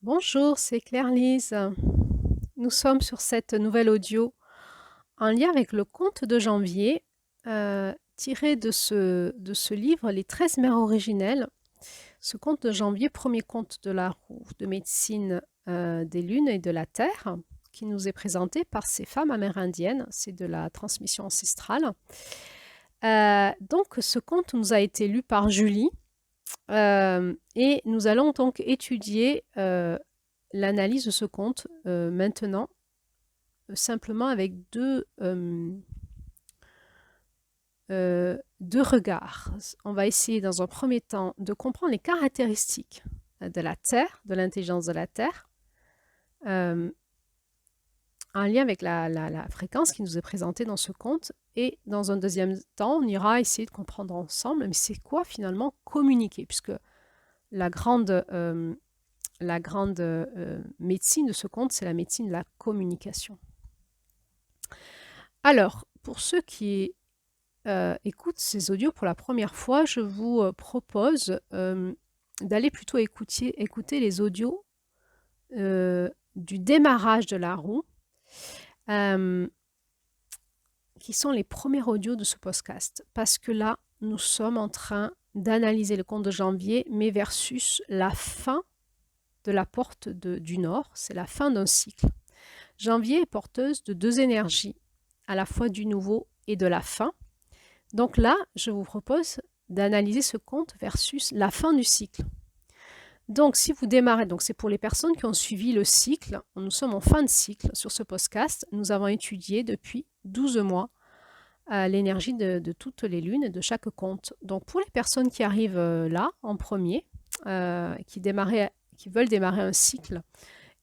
Bonjour, c'est Claire-Lise. Nous sommes sur cette nouvelle audio en lien avec le conte de janvier, tiré de ce livre, Les 13 mères originelles. Ce conte de janvier, premier conte de la roue de médecine des lunes et de la terre, qui nous est présenté par ces femmes amérindiennes. C'est de la transmission ancestrale. Donc, ce conte nous a été lu par Julie. Et nous allons donc étudier l'analyse de ce conte maintenant, simplement avec deux regards. On va essayer dans un premier temps de comprendre les caractéristiques de la Terre, de l'intelligence de la Terre, en lien avec la fréquence qui nous est présentée dans ce conte. Et dans un deuxième temps, on ira essayer de comprendre ensemble, mais c'est quoi finalement communiquer, puisque la grande médecine de ce conte, c'est la médecine de la communication. Alors, pour ceux qui écoutent ces audios pour la première fois, je vous propose d'aller plutôt écouter les audios du démarrage de la roue, qui sont les premiers audios de ce podcast, parce que là, nous sommes en train d'analyser le conte de janvier, mais versus la fin de la porte du Nord, c'est la fin d'un cycle. Janvier est porteuse de deux énergies, à la fois du nouveau et de la fin. Donc là, je vous propose d'analyser ce conte versus la fin du cycle. Donc si vous démarrez, donc c'est pour les personnes qui ont suivi le cycle, nous sommes en fin de cycle sur ce podcast, nous avons étudié depuis 12 mois l'énergie de toutes les lunes et de chaque conte. Donc pour les personnes qui arrivent là, en premier, qui veulent démarrer un cycle,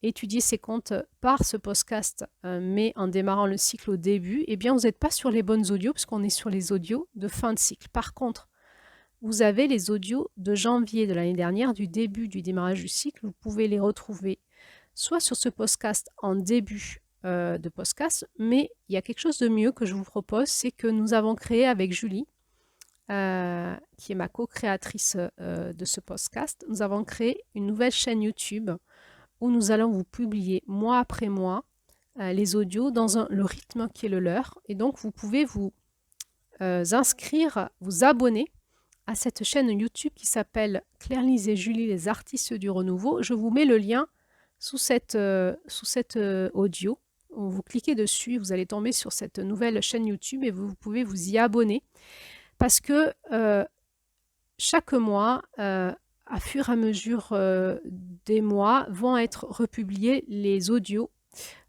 étudier ces comptes par ce podcast, mais en démarrant le cycle au début, eh bien, vous n'êtes pas sur les bonnes audios, puisqu'on est sur les audios de fin de cycle. Par contre, vous avez les audios de janvier de l'année dernière, du début du démarrage du cycle. Vous pouvez les retrouver soit sur ce podcast en début de podcast, mais il y a quelque chose de mieux que je vous propose, c'est que nous avons créé avec Julie, qui est ma co-créatrice de ce podcast, nous avons créé une nouvelle chaîne YouTube où nous allons vous publier mois après mois les audios dans le rythme qui est le leur. Et donc, vous pouvez vous inscrire, vous abonner à cette chaîne YouTube qui s'appelle Claire-Lise et Julie, les artistes du renouveau. Je vous mets le lien sous cette audio. Vous cliquez dessus, vous allez tomber sur cette nouvelle chaîne YouTube et vous pouvez vous y abonner parce que chaque mois, à fur et à mesure des mois, vont être republiés les audios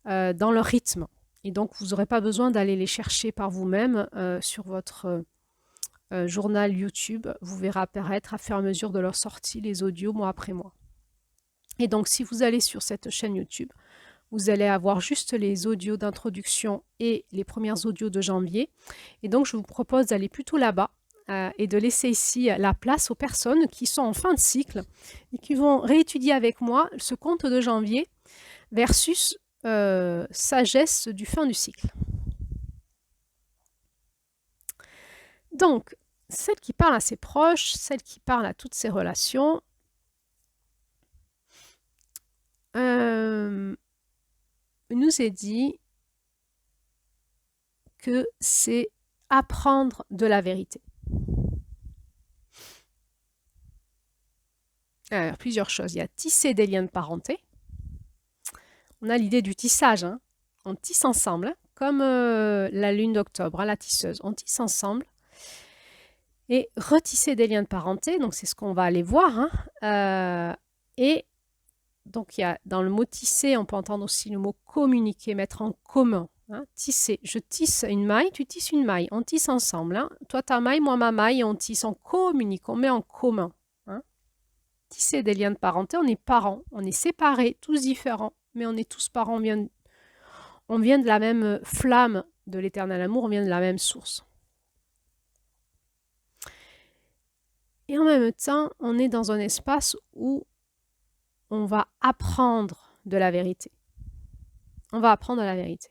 dans leur rythme. Et donc, vous n'aurez pas besoin d'aller les chercher par vous-même sur votre journal YouTube. Vous verrez apparaître à fur et à mesure de leur sortie les audios mois après mois. Et donc, si vous allez sur cette chaîne YouTube, vous allez avoir juste les audios d'introduction et les premières audios de janvier. Et donc, je vous propose d'aller plutôt là-bas et de laisser ici la place aux personnes qui sont en fin de cycle et qui vont réétudier avec moi ce conte de janvier versus sagesse du fin du cycle. Donc, celle qui parle à ses proches, celle qui parle à toutes ses relations, nous est dit que c'est apprendre de la vérité. Alors, plusieurs choses. Il y a tisser des liens de parenté. On a l'idée du tissage. Hein. On tisse ensemble, hein, comme la lune d'octobre, hein, la tisseuse. On tisse ensemble. Et retisser des liens de parenté, donc c'est ce qu'on va aller voir. Hein. Et donc, il y a, dans le mot tisser, on peut entendre aussi le mot communiquer, mettre en commun. Hein. Tisser. Je tisse une maille, tu tisses une maille. On tisse ensemble. Hein. Toi, ta maille, moi, ma maille. On tisse, on communique, on met en commun. Hein. Tisser des liens de parenté, on est parents. On est séparés, tous différents, mais on est tous parents. On vient de la même flamme de l'éternel amour, on vient de la même source. Et en même temps, on est dans un espace où on va apprendre de la vérité. On va apprendre la vérité.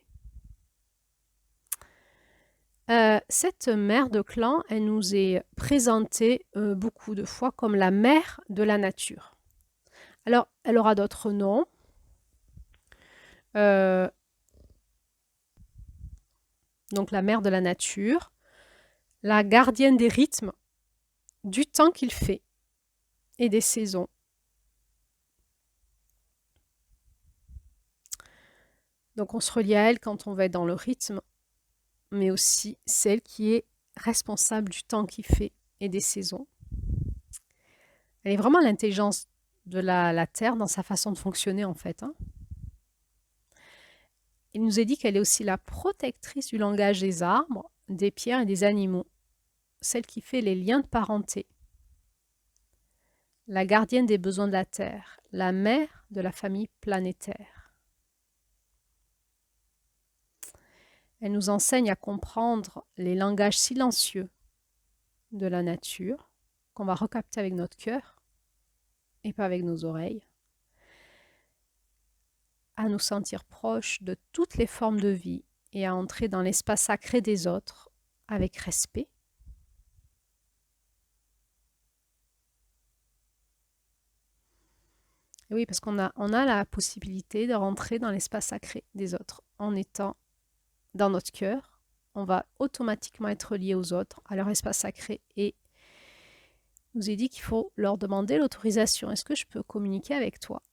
Cette mère de clan, elle nous est présentée beaucoup de fois comme la mère de la nature. Alors, elle aura d'autres noms. Donc la mère de la nature, la gardienne des rythmes, du temps qu'il fait et des saisons. Donc on se relie à elle quand on va être dans le rythme, mais aussi celle qui est responsable du temps qu'il fait et des saisons. Elle est vraiment l'intelligence de la Terre dans sa façon de fonctionner en fait. Il nous est dit qu'elle est aussi la protectrice du langage des arbres, des pierres et des animaux, celle qui fait les liens de parenté, la gardienne des besoins de la Terre, la mère de la famille planétaire. Elle nous enseigne à comprendre les langages silencieux de la nature, qu'on va recapter avec notre cœur et pas avec nos oreilles, à nous sentir proches de toutes les formes de vie et à entrer dans l'espace sacré des autres avec respect. Et oui, parce qu'on a la possibilité de rentrer dans l'espace sacré des autres en étant dans notre cœur. On va automatiquement être lié aux autres, à leur espace sacré, et il nous est dit qu'il faut leur demander l'autorisation. Est-ce que je peux communiquer avec toi?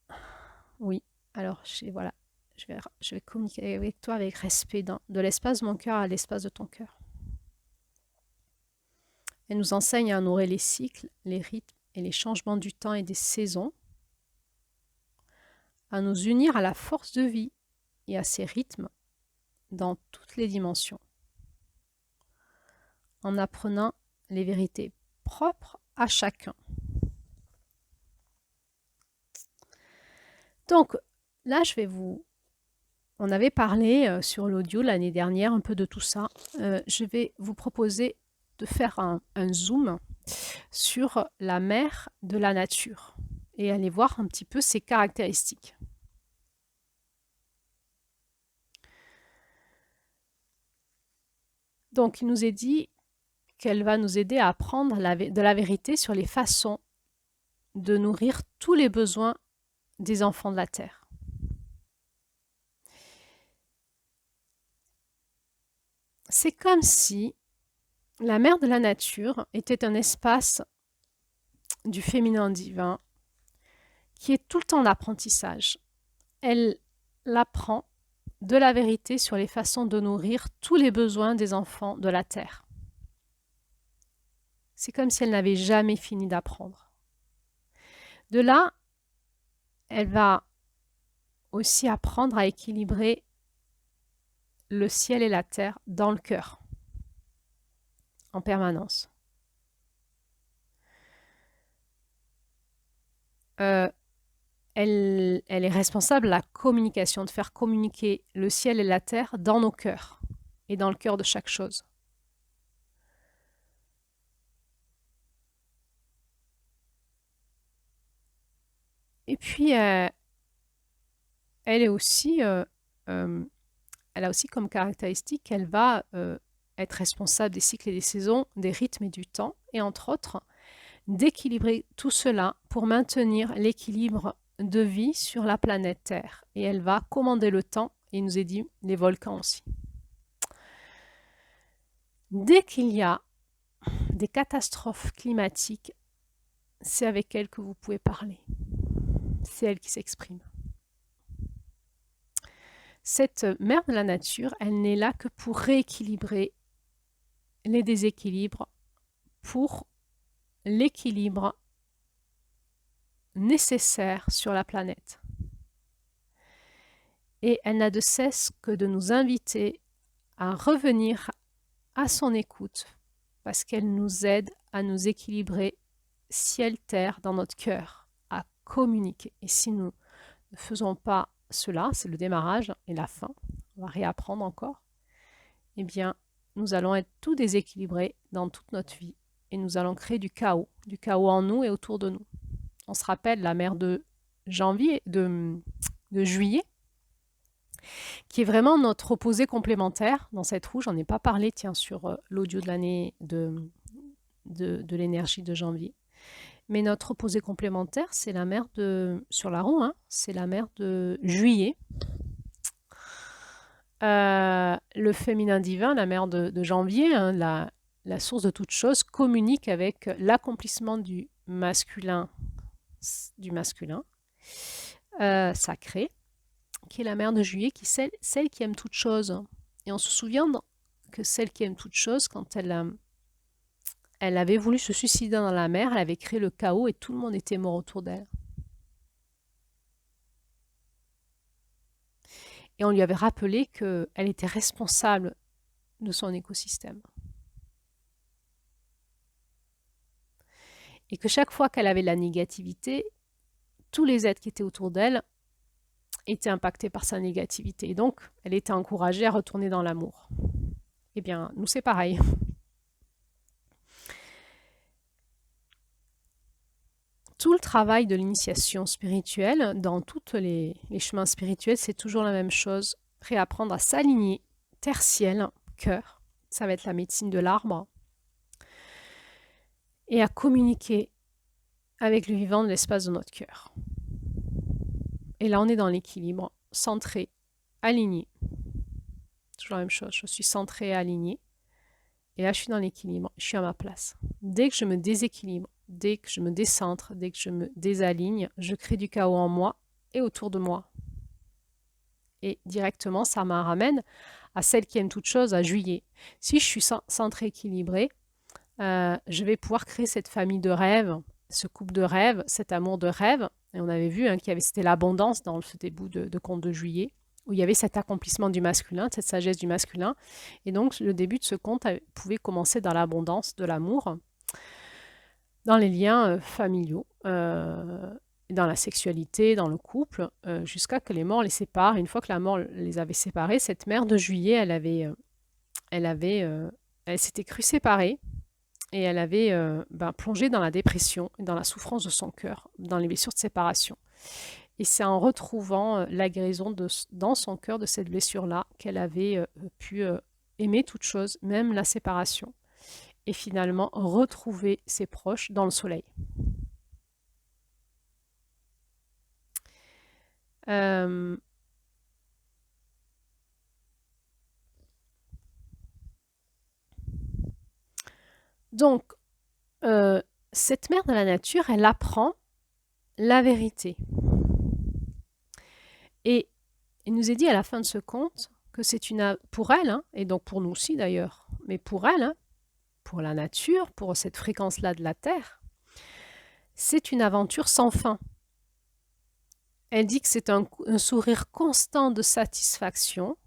Oui. Alors, voilà, je vais communiquer avec toi avec respect de l'espace de mon cœur à l'espace de ton cœur. Elle nous enseigne à honorer les cycles, les rythmes et les changements du temps et des saisons, à nous unir à la force de vie et à ses rythmes dans toutes les dimensions, en apprenant les vérités propres à chacun. Donc là, on avait parlé sur l'audio l'année dernière un peu de tout ça. Je vais vous proposer de faire un zoom sur la mère de la nature et aller voir un petit peu ses caractéristiques. Donc, il nous est dit qu'elle va nous aider à apprendre de la vérité sur les façons de nourrir tous les besoins des enfants de la Terre. C'est comme si la mère de la nature était un espace du féminin divin qui est tout le temps d'apprentissage. Elle apprend de la vérité sur les façons de nourrir tous les besoins des enfants de la Terre. C'est comme si elle n'avait jamais fini d'apprendre. De là, elle va aussi apprendre à équilibrer le ciel et la terre dans le cœur, en permanence. Elle est responsable de la communication, de faire communiquer le ciel et la terre dans nos cœurs et dans le cœur de chaque chose. Et puis, elle a aussi comme caractéristique qu'elle va être responsable des cycles et des saisons, des rythmes et du temps, et entre autres, d'équilibrer tout cela pour maintenir l'équilibre de vie sur la planète Terre. Et elle va commander le temps, et il nous est dit les volcans aussi. Dès qu'il y a des catastrophes climatiques, c'est avec elle que vous pouvez parler. C'est elle qui s'exprime. Cette mère de la nature, elle n'est là que pour rééquilibrer les déséquilibres, pour l'équilibre nécessaire sur la planète. Et elle n'a de cesse que de nous inviter à revenir à son écoute, parce qu'elle nous aide à nous équilibrer ciel-terre dans notre cœur, à communiquer. Et si nous ne faisons pas cela, c'est le démarrage et la fin, on va réapprendre encore, eh bien, nous allons être tout déséquilibrés dans toute notre vie et nous allons créer du chaos en nous et autour de nous. On se rappelle la mère de juillet, qui est vraiment notre opposé complémentaire dans cette roue. J'en ai pas parlé, tiens, sur l'audio de l'année de l'énergie de janvier. Mais notre opposé complémentaire, c'est la mer sur la roue, hein, c'est la mer de Juillet. Le féminin divin, la mer de Janvier, hein, la source de toute chose, communique avec l'accomplissement du masculin sacré, qui est la mer de Juillet, qui est celle qui aime toute chose. Et on se souvient que celle qui aime toute chose, quand elle avait voulu se suicider dans la mer, elle avait créé le chaos et tout le monde était mort autour d'elle. Et on lui avait rappelé qu'elle était responsable de son écosystème. Et que chaque fois qu'elle avait de la négativité, tous les êtres qui étaient autour d'elle étaient impactés par sa négativité. Et donc, elle était encouragée à retourner dans l'amour. Eh bien, nous, c'est pareil. Tout le travail de l'initiation spirituelle, dans tous les chemins spirituels, c'est toujours la même chose. Réapprendre à s'aligner, terre, ciel, cœur, ça va être la médecine de l'arbre, et à communiquer avec le vivant de l'espace de notre cœur. Et là, on est dans l'équilibre, centré, aligné. Toujours la même chose, je suis centré et aligné. Et là, je suis dans l'équilibre, je suis à ma place. Dès que je me déséquilibre, dès que je me décentre, dès que je me désaligne, je crée du chaos en moi et autour de moi. Et directement, ça me ramène à celle qui aime toute chose, à Juillet. Si je suis centré, équilibré, je vais pouvoir créer cette famille de rêve, ce couple de rêve, cet amour de rêve. Et on avait vu c'était l'abondance dans ce début de conte de Juillet, où il y avait cet accomplissement du masculin, cette sagesse du masculin. Et donc, le début de ce conte pouvait commencer dans l'abondance de l'amour, dans les liens familiaux, dans la sexualité, dans le couple, jusqu'à que les morts les séparent. Une fois que la mort les avait séparés, cette mère de Juillet, elle s'était crue séparée et elle avait plongé dans la dépression, dans la souffrance de son cœur, dans les blessures de séparation. Et c'est en retrouvant la guérison dans son cœur de cette blessure-là qu'elle avait pu aimer toute chose, même la séparation, et finalement retrouver ses proches dans le soleil. Donc, cette mère de la nature, elle apprend la vérité. Et il nous est dit à la fin de ce conte que c'est pour elle, hein, et donc pour nous aussi d'ailleurs, mais pour elle, hein, pour la nature, pour cette fréquence-là de la Terre, c'est une aventure sans fin. Elle dit que c'est un sourire constant de satisfaction.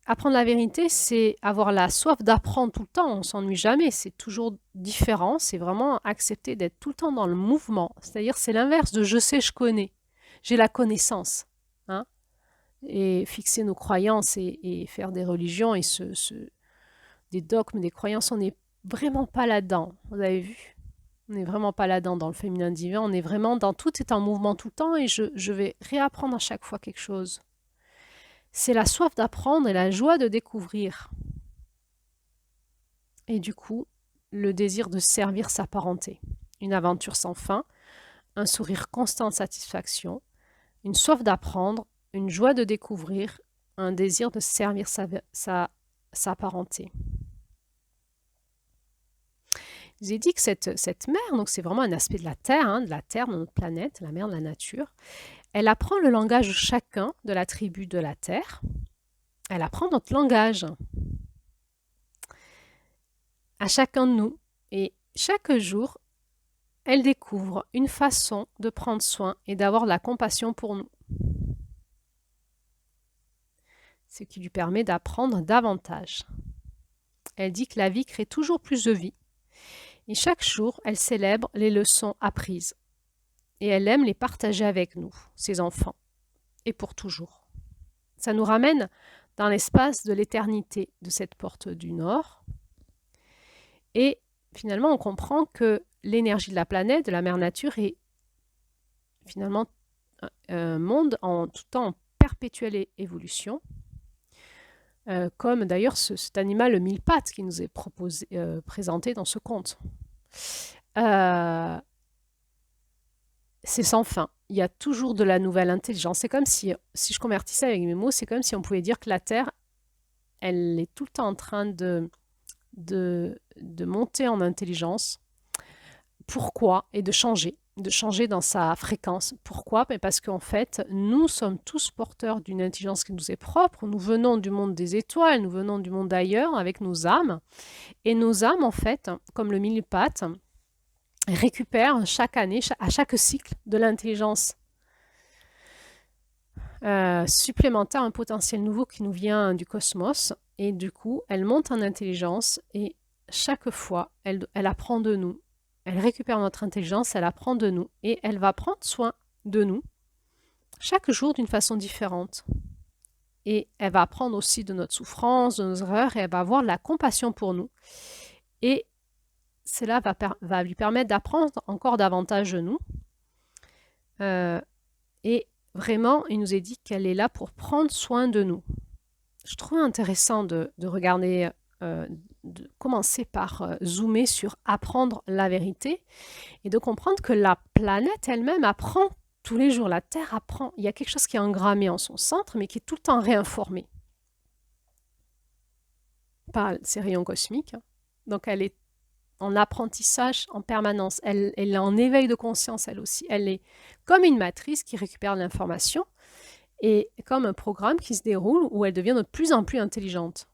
Apprendre la vérité, c'est avoir la soif d'apprendre tout le temps, on ne s'ennuie jamais, c'est toujours différent, c'est vraiment accepter d'être tout le temps dans le mouvement. C'est-à-dire c'est l'inverse de « je sais, je connais ». J'ai la connaissance. Hein, et fixer nos croyances et faire des religions et des dogmes, des croyances, on n'est vraiment pas là-dedans. Vous avez vu? On n'est vraiment pas là-dedans dans le féminin divin. On est vraiment dans tout est en mouvement tout le temps et je vais réapprendre à chaque fois quelque chose. C'est la soif d'apprendre et la joie de découvrir. Et du coup, le désir de servir sa parenté. Une aventure sans fin, un sourire constant de satisfaction, une soif d'apprendre, une joie de découvrir, un désir de servir sa parenté. Je vous ai dit que cette mer, donc c'est vraiment un aspect de la Terre, de notre planète, la mer de la nature, elle apprend le langage de chacun de la tribu de la Terre. Elle apprend notre langage à chacun de nous. Et chaque jour, elle découvre une façon de prendre soin et d'avoir de la compassion pour nous. Ce qui lui permet d'apprendre davantage. Elle dit que la vie crée toujours plus de vie. Et chaque jour, elle célèbre les leçons apprises. Et elle aime les partager avec nous, ses enfants, et pour toujours. Ça nous ramène dans l'espace de l'éternité de cette porte du Nord. Et finalement, on comprend que l'énergie de la planète, de la mère nature, est finalement un monde en tout temps en perpétuelle évolution. Comme d'ailleurs cet animal le mille pattes qui nous est présenté dans ce conte. euh, c'est sans fin. Il y a toujours de la nouvelle intelligence. C'est comme si je convertissais avec mes mots, c'est comme si on pouvait dire que la Terre, elle est tout le temps en train de monter en intelligence. Pourquoi? Et de changer dans sa fréquence. Pourquoi? Parce qu'en fait, nous sommes tous porteurs d'une intelligence qui nous est propre. Nous venons du monde des étoiles, nous venons du monde d'ailleurs avec nos âmes. Et nos âmes, en fait, comme le mille-pattes, récupèrent chaque année, à chaque cycle, de l'intelligence supplémentaire, un potentiel nouveau qui nous vient du cosmos. Et du coup, elle monte en intelligence et chaque fois, elle apprend de nous. Elle récupère notre intelligence, elle apprend de nous et elle va prendre soin de nous chaque jour d'une façon différente. Et elle va apprendre aussi de notre souffrance, de nos erreurs et elle va avoir de la compassion pour nous. Et cela va lui permettre d'apprendre encore davantage de nous. Et vraiment, il nous est dit qu'elle est là pour prendre soin de nous. Je trouve intéressant de regarder, de commencer par zoomer sur apprendre la vérité et de comprendre que la planète elle-même apprend tous les jours. La Terre apprend. Il y a quelque chose qui est engrammé en son centre, mais qui est tout le temps réinformé par ces rayons cosmiques. Donc elle est en apprentissage en permanence. Elle est en éveil de conscience, elle aussi. Elle est comme une matrice qui récupère l'information et comme un programme qui se déroule où elle devient de plus en plus intelligente.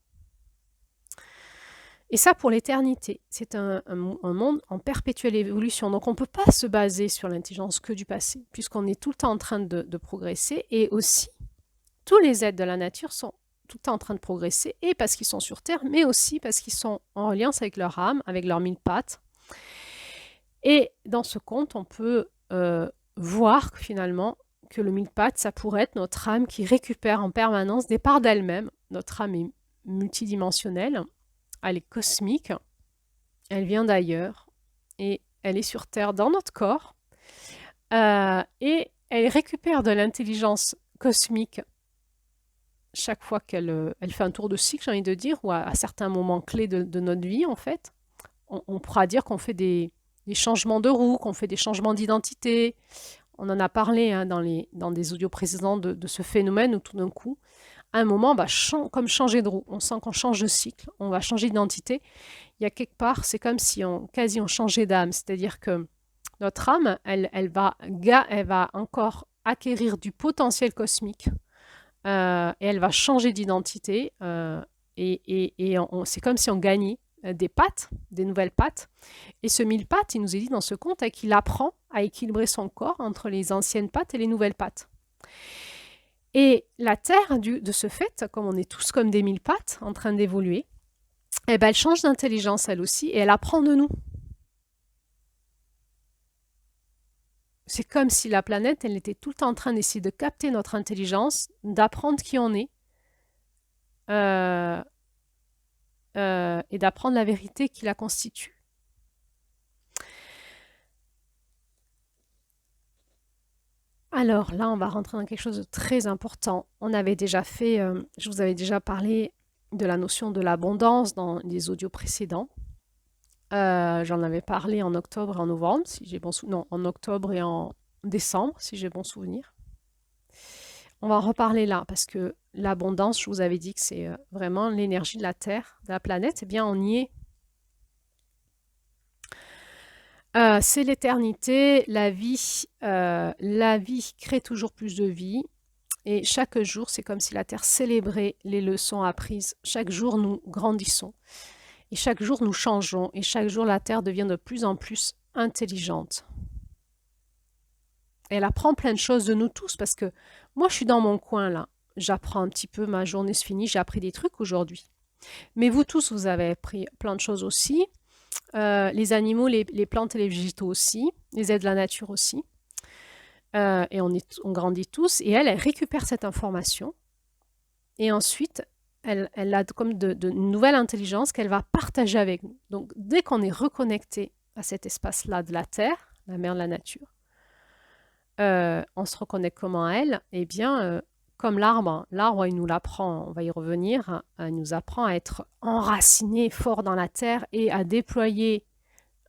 Et ça pour l'éternité. C'est un monde en perpétuelle évolution. Donc on ne peut pas se baser sur l'intelligence que du passé, puisqu'on est tout le temps en train de progresser. Et aussi, tous les êtres de la nature sont tout le temps en train de progresser, et parce qu'ils sont sur Terre, mais aussi parce qu'ils sont en alliance avec leur âme, avec leurs mille pattes. Et dans ce conte, on peut voir que finalement, que le mille pattes, ça pourrait être notre âme qui récupère en permanence des parts d'elle-même. Notre âme est multidimensionnelle, elle est cosmique, elle vient d'ailleurs, et elle est sur Terre dans notre corps, et elle récupère de l'intelligence cosmique chaque fois qu'elle fait un tour de cycle, j'ai envie de dire, ou à certains moments clés de notre vie, en fait. On pourra dire qu'on fait des changements de roue, qu'on fait des changements d'identité. On en a parlé hein, dans des audios précédents de ce phénomène où tout d'un coup, à un moment, on va comme changer de roue. On sent qu'on change de cycle, on va changer d'identité. Il y a quelque part, c'est comme si on changeait d'âme. C'est-à-dire que notre âme, elle va encore acquérir du potentiel cosmique et elle va changer d'identité. C'est comme si on gagnait des pattes, des nouvelles pattes. Et ce mille pattes, il nous est dit dans ce conte qu'il apprend à équilibrer son corps entre les anciennes pattes et les nouvelles pattes. Et la Terre, de ce fait, comme on est tous comme des mille pattes en train d'évoluer, eh ben, elle change d'intelligence elle aussi et elle apprend de nous. C'est comme si la planète, elle était tout le temps en train d'essayer de capter notre intelligence, d'apprendre qui on est et d'apprendre la vérité qui la constitue. Alors là, on va rentrer dans quelque chose de très important. On avait déjà fait, je vous avais déjà parlé de la notion de l'abondance dans les audios précédents. J'en avais parlé en octobre et en novembre, si j'ai bon souvenir. Non, en octobre et en décembre, si j'ai bon souvenir. On va en reparler là, parce que l'abondance, je vous avais dit que c'est vraiment l'énergie de la Terre, de la planète. Eh bien, on y est. C'est l'éternité, la vie crée toujours plus de vie. Et chaque jour, c'est comme si la Terre célébrait les leçons apprises. Chaque jour, nous grandissons. Et chaque jour, nous changeons. Et chaque jour, la Terre devient de plus en plus intelligente. Et elle apprend plein de choses de nous tous. Parce que moi, je suis dans mon coin, là. J'apprends un petit peu, ma journée se finit. J'ai appris des trucs aujourd'hui. Mais vous tous, vous avez appris plein de choses aussi. Les animaux, les plantes et les végétaux aussi. Les êtres de la nature aussi. Et on grandit tous. Et elle récupère cette information. Et ensuite, elle a comme de nouvelles intelligences qu'elle va partager avec nous. Donc, dès qu'on est reconnecté à cet espace-là de la Terre, la mère de la nature, on se reconnecte comment à elle? Eh bien, comme l'arbre. L'arbre, il nous l'apprend, on va y revenir, il nous apprend à être enraciné fort dans la Terre et à déployer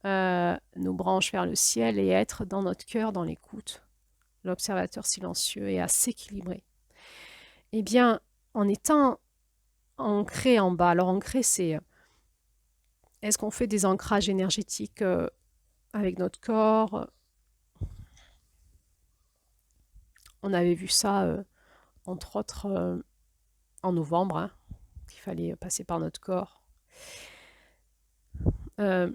nos branches vers le ciel et être dans notre cœur, dans l'écoute, l'observateur silencieux et à s'équilibrer. Eh bien, en étant ancré en bas, alors ancré, c'est est-ce qu'on fait des ancrages énergétiques avec notre corps? On avait vu ça, entre autres, en novembre, hein, qu'il fallait passer par notre corps. Euh,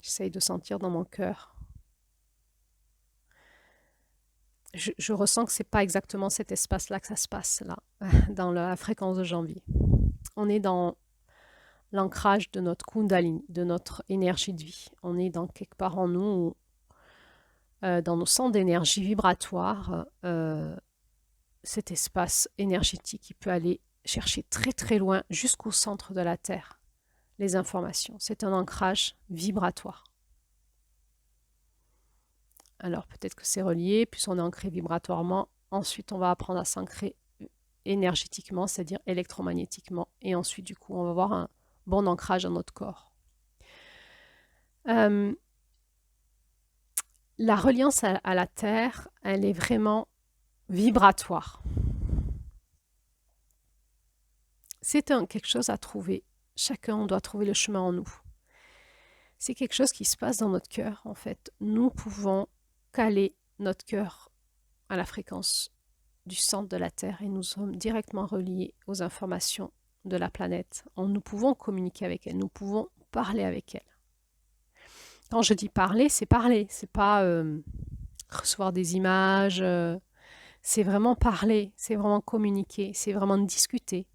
J'essaye de sentir dans mon cœur. Je ressens que c'est pas exactement cet espace-là que ça se passe, là, dans la fréquence de janvier. On est dans l'ancrage de notre Kundalini, de notre énergie de vie. On est dans quelque part en nous, dans nos centres d'énergie vibratoire, cet espace énergétique qui peut aller chercher très très loin jusqu'au centre de la Terre les informations. C'est un ancrage vibratoire. Alors peut-être que c'est relié, plus on est ancré vibratoirement, ensuite on va apprendre à s'ancrer énergétiquement, c'est-à-dire électromagnétiquement, et ensuite du coup on va avoir un bon ancrage dans notre corps. La reliance à la Terre, elle est vraiment vibratoire. C'est quelque chose à trouver. Chacun, on doit trouver le chemin en nous. C'est quelque chose qui se passe dans notre cœur, en fait. Nous pouvons caler notre cœur à la fréquence du centre de la Terre et nous sommes directement reliés aux informations de la planète. Nous pouvons communiquer avec elle, nous pouvons parler avec elle. Quand je dis parler, c'est pas recevoir des images, c'est vraiment parler, c'est vraiment communiquer, c'est vraiment discuter.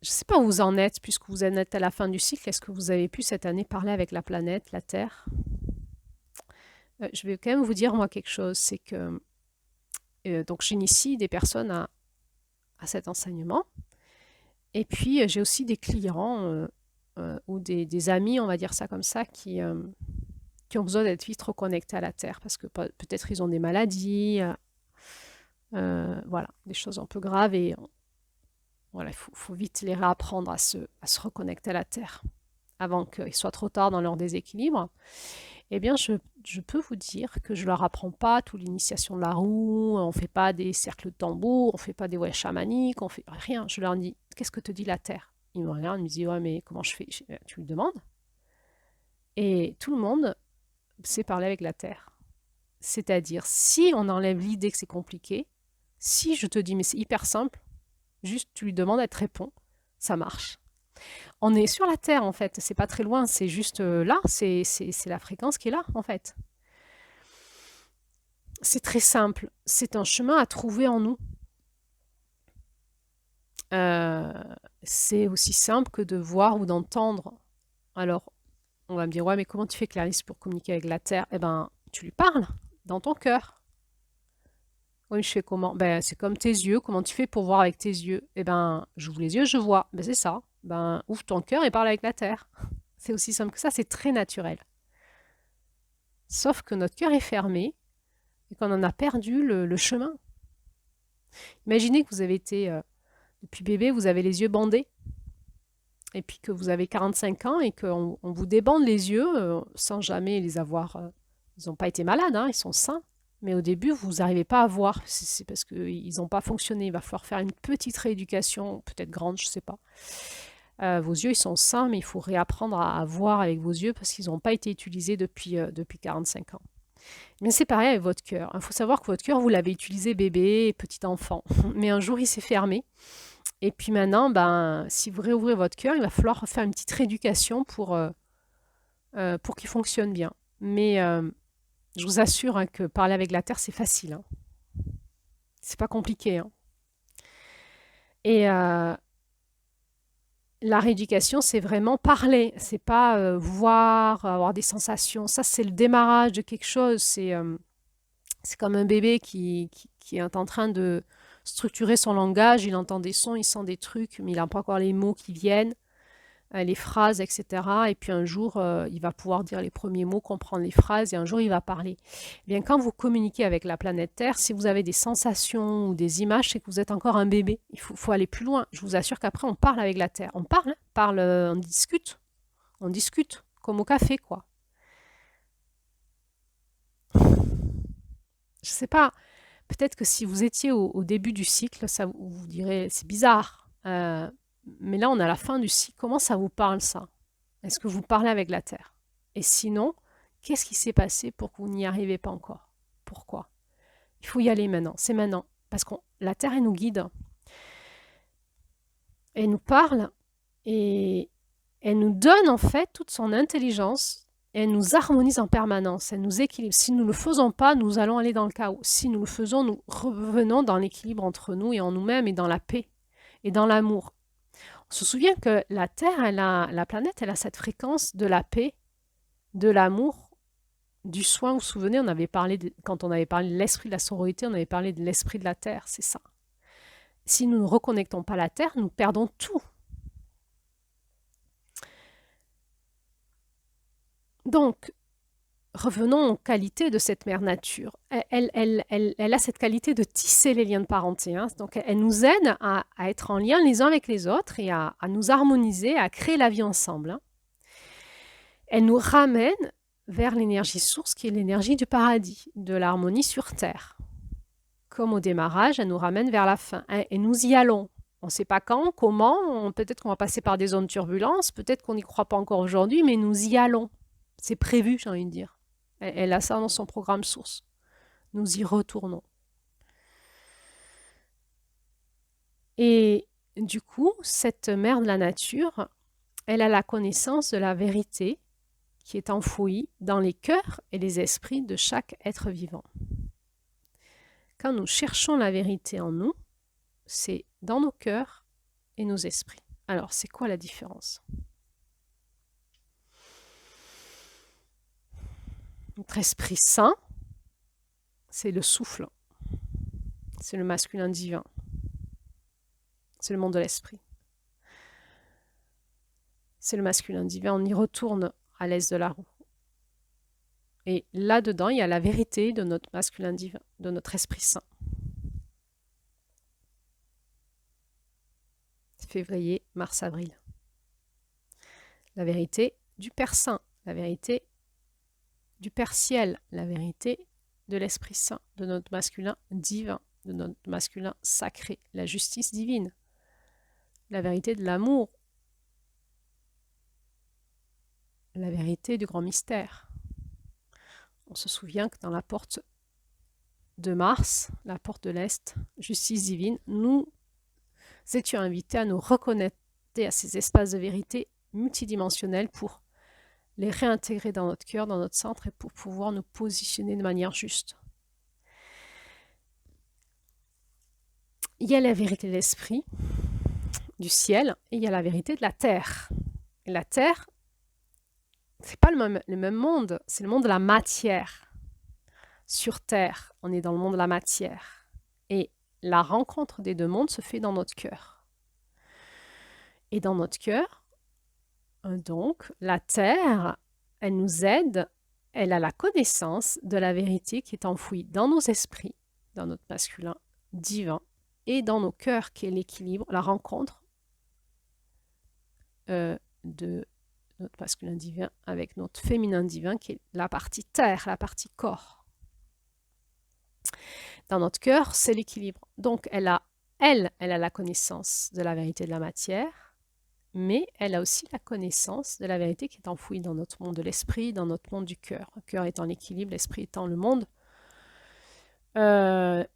Je ne sais pas où vous en êtes, puisque vous en êtes à la fin du cycle. Est-ce que vous avez pu cette année parler avec la planète, la Terre? Je vais quand même vous dire, moi, quelque chose. C'est que donc j'initie des personnes à cet enseignement. Et puis, j'ai aussi des clients ou des amis, on va dire ça comme ça, qui ont besoin d'être vite reconnectés à la Terre, parce que peut-être ils ont des maladies, voilà, des choses un peu graves. Et voilà, il faut vite les réapprendre à se reconnecter à la Terre avant qu'il soit trop tard dans leur déséquilibre. Eh bien, je peux vous dire que je ne leur apprends pas toute l'initiation de la roue, on ne fait pas des cercles de tambour, on ne fait pas des voyages chamaniques, on fait rien. Je leur dis, qu'est-ce que te dit la Terre? Ils me regardent, ils me disent, ouais, mais comment je fais? Tu lui demandes. Et tout le monde sait parler avec la Terre. C'est-à-dire, si on enlève l'idée que c'est compliqué, si je te dis, mais c'est hyper simple, juste tu lui demandes, elle te répond, ça marche. On est sur la Terre, en fait. C'est pas très loin, c'est juste là. C'est la fréquence qui est là, en fait. C'est très simple. C'est un chemin à trouver en nous. C'est aussi simple que de voir ou d'entendre. Alors, on va me dire, ouais, mais comment tu fais, Clarisse, pour communiquer avec la Terre? Eh ben, tu lui parles dans ton cœur. Oui, je fais comment? Ben, c'est comme tes yeux. Comment tu fais pour voir avec tes yeux? Eh ben, j'ouvre les yeux, je vois. Ben, c'est ça. Ben, ouvre ton cœur et parle avec la Terre. C'est aussi simple que ça, c'est très naturel. Sauf que notre cœur est fermé et qu'on en a perdu le chemin. Imaginez que vous avez été, depuis bébé, vous avez les yeux bandés, et puis que vous avez 45 ans et qu'on vous débande les yeux sans jamais les avoir. Ils n'ont pas été malades, hein, ils sont sains. Mais au début, vous n'arrivez pas à voir. C'est parce qu'ils n'ont pas fonctionné. Il va falloir faire une petite rééducation, peut-être grande, je ne sais pas. Vos yeux, ils sont sains, mais il faut réapprendre à voir avec vos yeux parce qu'ils n'ont pas été utilisés depuis 45 ans. Mais c'est pareil avec votre cœur. Il faut savoir que votre cœur, vous l'avez utilisé bébé, petit enfant. Mais un jour, il s'est fermé. Et puis maintenant, ben, si vous réouvrez votre cœur, il va falloir faire une petite rééducation pour qu'il fonctionne bien. Mais je vous assure hein, que parler avec la Terre, c'est facile. Hein. C'est pas compliqué. Hein. Et la rééducation, c'est vraiment parler. C'est pas voir, avoir des sensations. Ça, c'est le démarrage de quelque chose. C'est comme un bébé qui est en train de structurer son langage. Il entend des sons, il sent des trucs, mais il n'a pas encore les mots qui viennent. les phrases, etc. Et puis un jour, il va pouvoir dire les premiers mots, comprendre les phrases, et un jour, il va parler. Eh bien, quand vous communiquez avec la planète Terre, si vous avez des sensations ou des images, c'est que vous êtes encore un bébé. Il faut aller plus loin. Je vous assure qu'après, on parle avec la Terre. On parle, hein, on discute, comme au café, quoi. Je sais pas, peut-être que si vous étiez au début du cycle, ça vous direz, c'est bizarre. Mais là, on est à la fin du cycle. Comment ça vous parle, ça? Est-ce que vous parlez avec la Terre? Et sinon, qu'est-ce qui s'est passé pour que vous n'y arrivez pas encore? Pourquoi? Il faut y aller maintenant, c'est maintenant. Parce que la Terre, elle nous guide. Elle nous parle et elle nous donne en fait toute son intelligence. Elle nous harmonise en permanence, elle nous équilibre. Si nous ne le faisons pas, nous allons aller dans le chaos. Si nous le faisons, nous revenons dans l'équilibre entre nous et en nous-mêmes et dans la paix et dans l'amour. On se souvient que la Terre, la planète, elle a cette fréquence de la paix, de l'amour, du soin. Vous vous souvenez, quand on avait parlé de l'esprit de la sororité, on avait parlé de l'esprit de la Terre, c'est ça. Si nous ne reconnectons pas la Terre, nous perdons tout. Donc, revenons aux qualités de cette mère nature. Elle a cette qualité de tisser les liens de parenté. Hein. Donc, elle nous aide à être en lien les uns avec les autres et à nous harmoniser, à créer la vie ensemble. Hein. Elle nous ramène vers l'énergie source qui est l'énergie du paradis, de l'harmonie sur Terre. Comme au démarrage, elle nous ramène vers la fin. Et nous y allons. On ne sait pas quand, comment, peut-être qu'on va passer par des zones de turbulence, peut-être qu'on n'y croit pas encore aujourd'hui, mais nous y allons. C'est prévu, j'ai envie de dire. Elle a ça dans son programme source. Nous y retournons. Et du coup, cette mère de la nature, elle a la connaissance de la vérité qui est enfouie dans les cœurs et les esprits de chaque être vivant. Quand nous cherchons la vérité en nous, c'est dans nos cœurs et nos esprits. Alors, c'est quoi la différence? Notre esprit saint, c'est le souffle. C'est le masculin divin. C'est le monde de l'esprit. C'est le masculin divin. On y retourne à l'aise de la roue. Et là-dedans, il y a la vérité de notre masculin divin, de notre esprit saint. Février, mars, avril. La vérité du Père Saint, la vérité du Père Ciel, la vérité de l'Esprit Saint, de notre masculin divin, de notre masculin sacré, la justice divine, la vérité de l'amour, la vérité du grand mystère. On se souvient que dans la porte de Mars, la porte de l'Est, justice divine, nous étions invités à nous reconnecter à ces espaces de vérité multidimensionnels pour les réintégrer dans notre cœur, dans notre centre et pour pouvoir nous positionner de manière juste. Il y a la vérité de l'esprit, du ciel, et il y a la vérité de la terre. Et la terre, c'est pas le même monde, c'est le monde de la matière. Sur terre, on est dans le monde de la matière. Et la rencontre des deux mondes se fait dans notre cœur. Et dans notre cœur, donc, la terre, elle nous aide, elle a la connaissance de la vérité qui est enfouie dans nos esprits, dans notre masculin divin, et dans nos cœurs, qui est l'équilibre, la rencontre de notre masculin divin avec notre féminin divin, qui est la partie terre, la partie corps. Dans notre cœur, c'est l'équilibre. Donc, elle a la connaissance de la vérité de la matière, mais elle a aussi la connaissance de la vérité qui est enfouie dans notre monde de l'esprit, dans notre monde du cœur. Le cœur étant l'équilibre, l'esprit étant le monde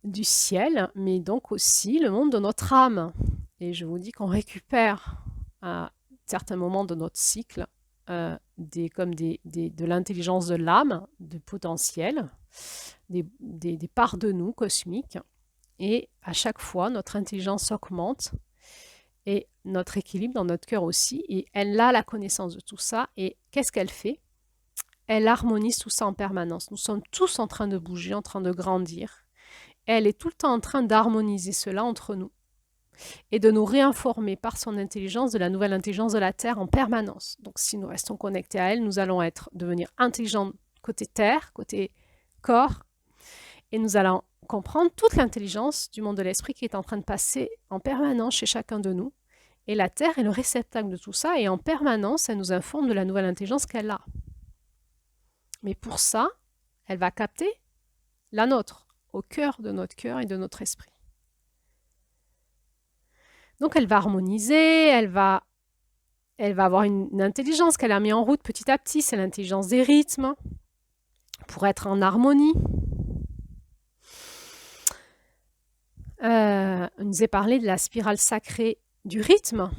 du ciel, mais donc aussi le monde de notre âme. Et je vous dis qu'on récupère à certains moments de notre cycle de l'intelligence de l'âme, de potentiel, des parts de nous cosmiques. Et à chaque fois, notre intelligence augmente et notre équilibre dans notre cœur aussi. Et elle a la connaissance de tout ça. Et qu'est-ce qu'elle fait? Elle harmonise tout ça en permanence. Nous sommes tous en train de bouger, en train de grandir. Elle est tout le temps en train d'harmoniser cela entre nous. et de nous réinformer par son intelligence de la nouvelle intelligence de la Terre en permanence. Donc si nous restons connectés à elle, nous allons devenir intelligents côté Terre, côté corps, et nous allons comprendre toute l'intelligence du monde de l'esprit qui est en train de passer en permanence chez chacun de nous. Et la Terre est le réceptacle de tout ça, et en permanence, elle nous informe de la nouvelle intelligence qu'elle a. Mais pour ça, elle va capter la nôtre, au cœur de notre cœur et de notre esprit. Donc elle va harmoniser, elle va avoir une intelligence qu'elle a mis en route petit à petit, c'est l'intelligence des rythmes, pour être en harmonie. On nous a parlé de la spirale sacrée du rythme.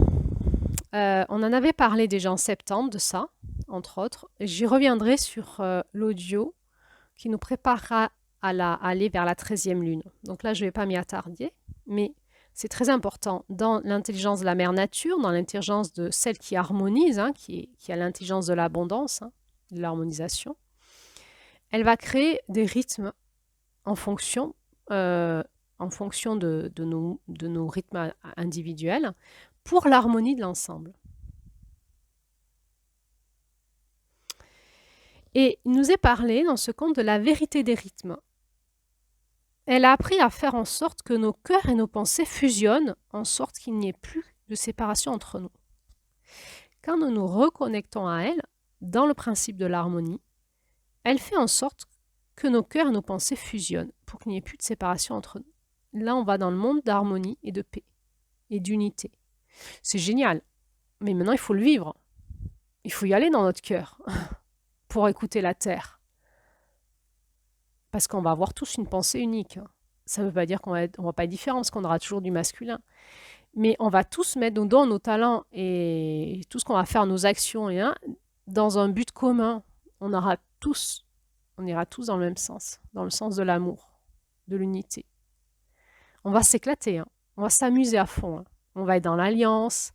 On en avait parlé déjà en septembre de ça, entre autres. J'y reviendrai sur l'audio qui nous préparera à aller vers la 13e lune. Donc là, je ne vais pas m'y attarder, mais c'est très important dans l'intelligence de la mère nature, dans l'intelligence de celle qui harmonise, qui a l'intelligence de l'abondance, de l'harmonisation. Elle va créer des rythmes en fonction de nos rythmes individuels pour l'harmonie de l'ensemble. Et il nous est parlé dans ce conte de la vérité des rythmes. Elle a appris à faire en sorte que nos cœurs et nos pensées fusionnent, en sorte qu'il n'y ait plus de séparation entre nous. Quand nous nous reconnectons à elle, dans le principe de l'harmonie, elle fait en sorte que nos cœurs et nos pensées fusionnent pour qu'il n'y ait plus de séparation entre nous. Là, on va dans le monde d'harmonie et de paix et d'unité. C'est génial, mais maintenant, il faut le vivre. Il faut y aller dans notre cœur pour écouter la Terre. Parce qu'on va avoir tous une pensée unique. Ça ne veut pas dire qu'on va pas être différent, parce qu'on aura toujours du masculin. Mais on va tous mettre nos dons, nos talents et tout ce qu'on va faire, nos actions, dans un but commun. On ira tous dans le même sens, dans le sens de l'amour, de l'unité. On va s'éclater, on va s'amuser à fond. On va être dans l'alliance,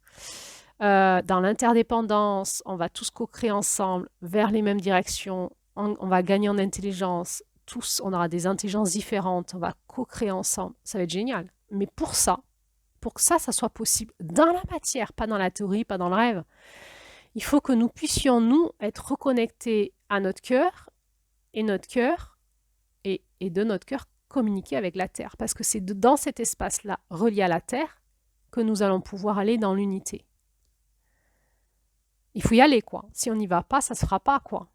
dans l'interdépendance, on va tous co-créer ensemble vers les mêmes directions, on va gagner en intelligence, tous, on aura des intelligences différentes, on va co-créer ensemble, ça va être génial. Mais pour que ça soit possible dans la matière, pas dans la théorie, pas dans le rêve, il faut que nous puissions, nous, être reconnectés à notre cœur, et notre cœur, et de notre cœur, communiquer avec la Terre. Parce que c'est dans cet espace-là, relié à la Terre, que nous allons pouvoir aller dans l'unité. Il faut y aller, quoi. Si on n'y va pas, ça ne se fera pas, quoi.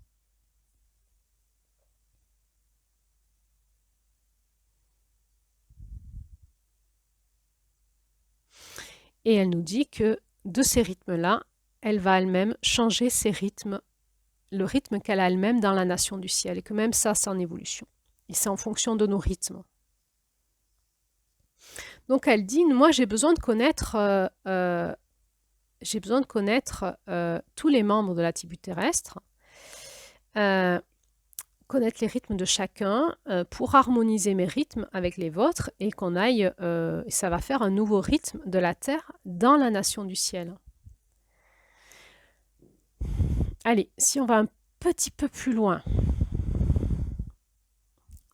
Et elle nous dit que de ces rythmes-là, elle va elle-même changer ses rythmes, le rythme qu'elle a elle-même dans la nation du ciel, et que même ça, c'est en évolution. Et c'est en fonction de nos rythmes. Donc elle dit, moi j'ai besoin de connaître, tous les membres de la tribu terrestre, connaître les rythmes de chacun pour harmoniser mes rythmes avec les vôtres et qu'on aille, ça va faire un nouveau rythme de la Terre dans la nation du ciel. Allez, si on va un petit peu plus loin,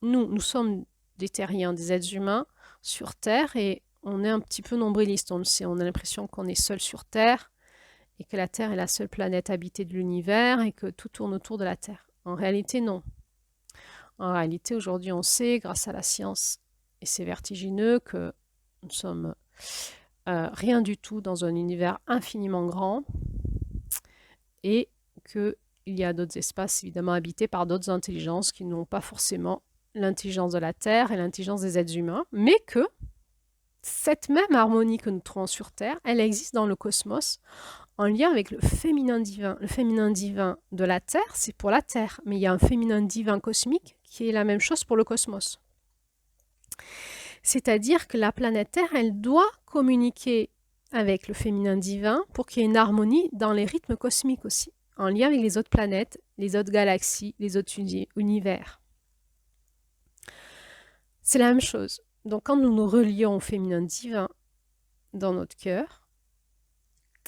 nous sommes des terriens, des êtres humains sur Terre et on est un petit peu nombriliste, on le sait, on a l'impression qu'on est seul sur Terre et que la Terre est la seule planète habitée de l'univers et que tout tourne autour de la Terre. En réalité, non. En réalité, aujourd'hui, on sait, grâce à la science, et c'est vertigineux, que nous sommes rien du tout dans un univers infiniment grand et qu'il y a d'autres espaces, évidemment, habités par d'autres intelligences qui n'ont pas forcément l'intelligence de la Terre et l'intelligence des êtres humains, mais que cette même harmonie que nous trouvons sur Terre, elle existe dans le cosmos en lien avec le féminin divin. Le féminin divin de la Terre, c'est pour la Terre, mais il y a un féminin divin cosmique qui est la même chose pour le cosmos. C'est-à-dire que la planète Terre, elle doit communiquer avec le féminin divin pour qu'il y ait une harmonie dans les rythmes cosmiques aussi, en lien avec les autres planètes, les autres galaxies, les autres univers. C'est la même chose. Donc quand nous nous relions au féminin divin dans notre cœur,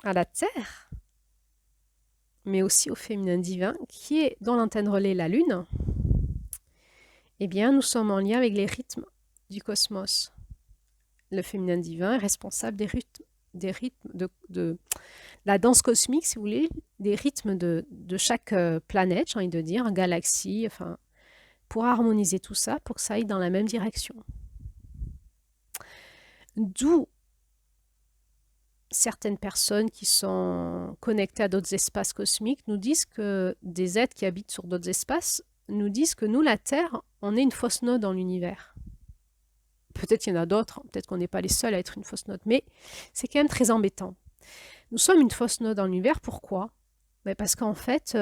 à la Terre, mais aussi au féminin divin, qui est dans l'antenne relais la Lune, eh bien nous sommes en lien avec les rythmes du cosmos. le féminin divin est responsable des rythmes de la danse cosmique, si vous voulez, des rythmes de chaque planète, j'ai envie de dire, galaxie, enfin, pour harmoniser tout ça, pour que ça aille dans la même direction. D'où certaines personnes qui sont connectées à d'autres espaces cosmiques nous disent que des êtres qui habitent sur d'autres espaces nous disent que nous, la Terre, on est une fausse note dans l'univers. Peut-être qu'il y en a d'autres, peut-être qu'on n'est pas les seuls à être une fausse note, mais c'est quand même très embêtant. Nous sommes une fausse note dans l'univers, pourquoi? Parce qu'en fait,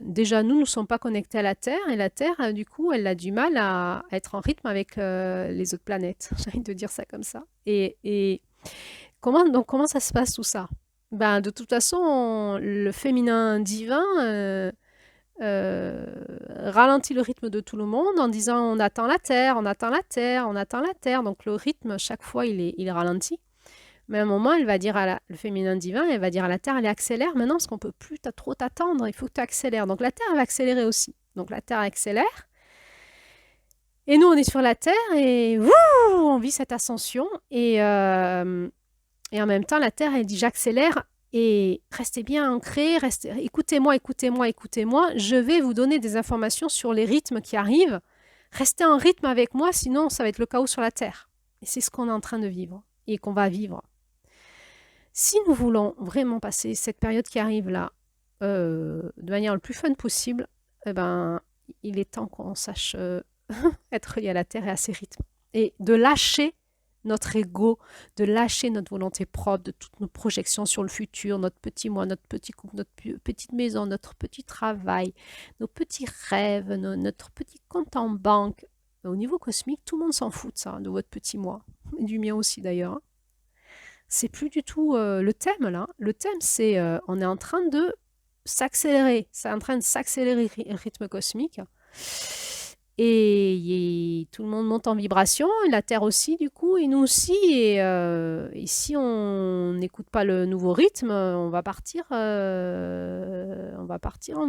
déjà, nous ne sommes pas connectés à la Terre, et la Terre, du coup, elle a du mal à être en rythme avec les autres planètes. J'ai envie de dire ça comme ça. Et comment ça se passe tout ça? De toute façon, le féminin divin ralentit le rythme de tout le monde en disant on attend la Terre, on attend la Terre, on attend la Terre. Donc le rythme, chaque fois, il est ralenti. Mais à un moment, elle va dire le féminin divin, elle va dire à la Terre, allez, accélère maintenant parce qu'on ne peut plus trop t'attendre, il faut que tu accélères. Donc la Terre, elle va accélérer aussi. Donc la Terre accélère. Et nous, on est sur la Terre et on vit cette ascension. Et en même temps, la Terre, elle dit j'accélère et restez bien ancrés, écoutez-moi, écoutez-moi, écoutez-moi. Je vais vous donner des informations sur les rythmes qui arrivent. Restez en rythme avec moi, sinon ça va être le chaos sur la Terre. Et c'est ce qu'on est en train de vivre et qu'on va vivre. Si nous voulons vraiment passer cette période qui arrive là de manière le plus fun possible, il est temps qu'on sache être lié à la Terre et à ses rythmes. Et de lâcher notre ego, de lâcher notre volonté propre, de toutes nos projections sur le futur, notre petit moi, notre petit couple, notre petite maison, notre petit travail, nos petits rêves, notre petit compte en banque. Au niveau cosmique, tout le monde s'en fout de ça, de votre petit moi. Et du mien aussi d'ailleurs. C'est plus du tout le thème là. Le thème, c'est on est en train de s'accélérer. C'est en train de s'accélérer le rythme cosmique. Et tout le monde monte en vibration, et la Terre aussi du coup, et nous aussi. Et si on n'écoute pas le nouveau rythme, on va partir en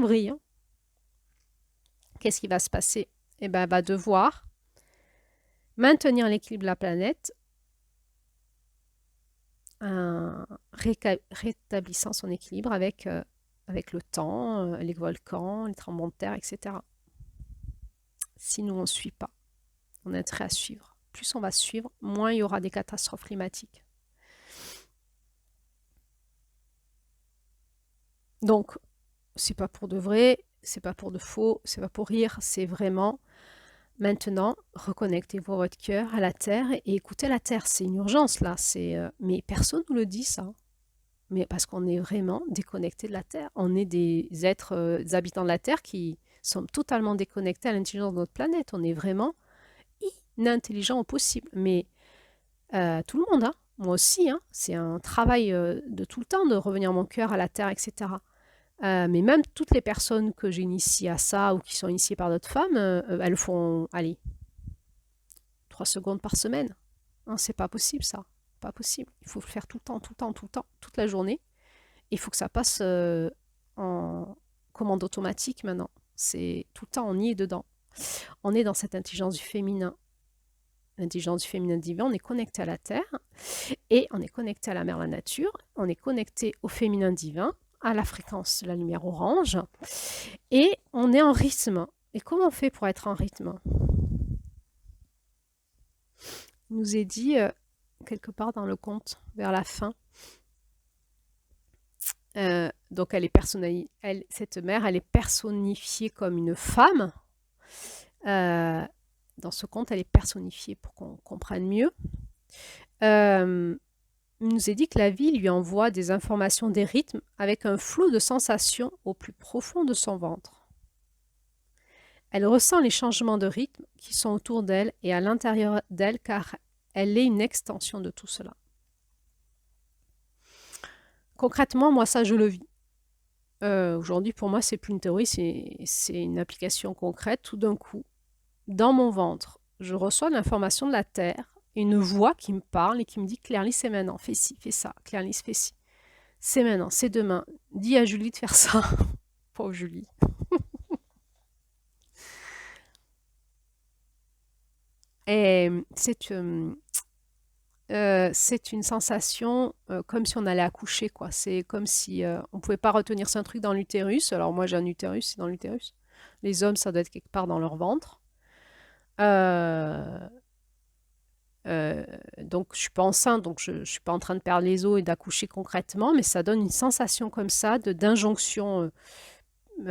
vrille. Hein. Qu'est-ce qui va se passer? Eh ben, elle va devoir maintenir l'équilibre de la planète, rétablissant son équilibre avec le temps, les volcans, les tremblements de terre, etc. Si nous, on ne suit pas, on a intérêt à suivre. Plus on va suivre, moins il y aura des catastrophes climatiques. Donc, c'est pas pour de vrai, c'est pas pour de faux, c'est pas pour rire, c'est vraiment maintenant, reconnectez-vous à votre cœur, à la terre et écoutez la terre. C'est une urgence là, mais personne ne nous le dit ça. Mais parce qu'on est vraiment déconnecté de la terre. On est des êtres, des habitants de la terre qui sommes totalement déconnectés à l'intelligence de notre planète. On est vraiment inintelligent au possible. Mais tout le monde, hein, moi aussi, hein, c'est un travail de tout le temps de revenir mon cœur à la terre, etc. Mais même toutes les personnes que j'ai initiées à ça ou qui sont initiées par d'autres femmes, elles font, allez, 3 secondes par semaine. Hein, c'est pas possible ça. Pas possible. Il faut le faire tout le temps, tout le temps, tout le temps, toute la journée. Il faut que ça passe en commande automatique maintenant. C'est tout le temps, on y est dedans. On est dans cette intelligence du féminin. L'intelligence du féminin divin, on est connecté à la terre et on est connecté à la mère, la nature. On est connecté au féminin divin, à la fréquence de la lumière orange et on est en rythme. Et comment on fait pour être en rythme? Il nous est dit quelque part dans le conte, vers la fin. Donc cette mère, elle est personnifiée comme une femme. Dans ce conte, elle est personnifiée pour qu'on comprenne mieux. Il nous est dit que la vie lui envoie des informations, des rythmes, avec un flot de sensations au plus profond de son ventre. Elle ressent les changements de rythme qui sont autour d'elle et à l'intérieur d'elle, car elle est une extension de tout cela. Concrètement, moi, ça, je le vis. Aujourd'hui, pour moi, c'est plus une théorie, c'est une application concrète. Tout d'un coup, dans mon ventre, je reçois de l'information de la Terre, une voix qui me parle et qui me dit « Claire-Lys, c'est maintenant, fais ci, fais ça, Claire-Lys, fais ci. C'est maintenant, c'est demain. Dis à Julie de faire ça. » Pauvre Julie. Et c'est une sensation comme si on allait accoucher, quoi. C'est comme si on pouvait pas retenir ce truc dans l'utérus. Alors moi j'ai un utérus, c'est dans l'utérus. Les hommes, ça doit être quelque part dans leur ventre. Euh, donc je suis pas enceinte, donc je suis pas en train de perdre les os et d'accoucher concrètement, mais ça donne une sensation comme ça d'injonction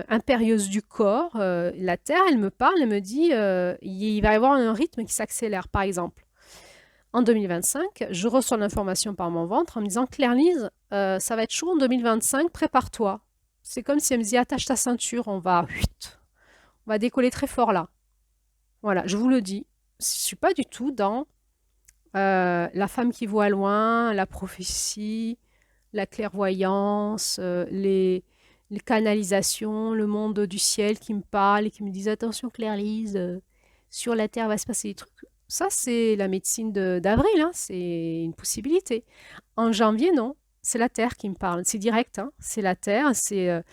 impérieuse du corps. La Terre, elle me parle, elle me dit, il va y avoir un rythme qui s'accélère. Par exemple, en 2025, je reçois l'information par mon ventre en me disant, Claire-Lise, ça va être chaud en 2025, prépare-toi. C'est comme si elle me dit, attache ta ceinture, on va décoller très fort là. Voilà, je vous le dis. Je suis pas du tout dans la femme qui voit loin, la prophétie, la clairvoyance, les canalisations, le monde du ciel qui me parle et qui me disent attention Claire-Lise, sur la Terre va se passer des trucs. Ça, c'est la médecine d'avril, hein, c'est une possibilité. En janvier, non. C'est la Terre qui me parle. C'est direct, hein. C'est la Terre, c'est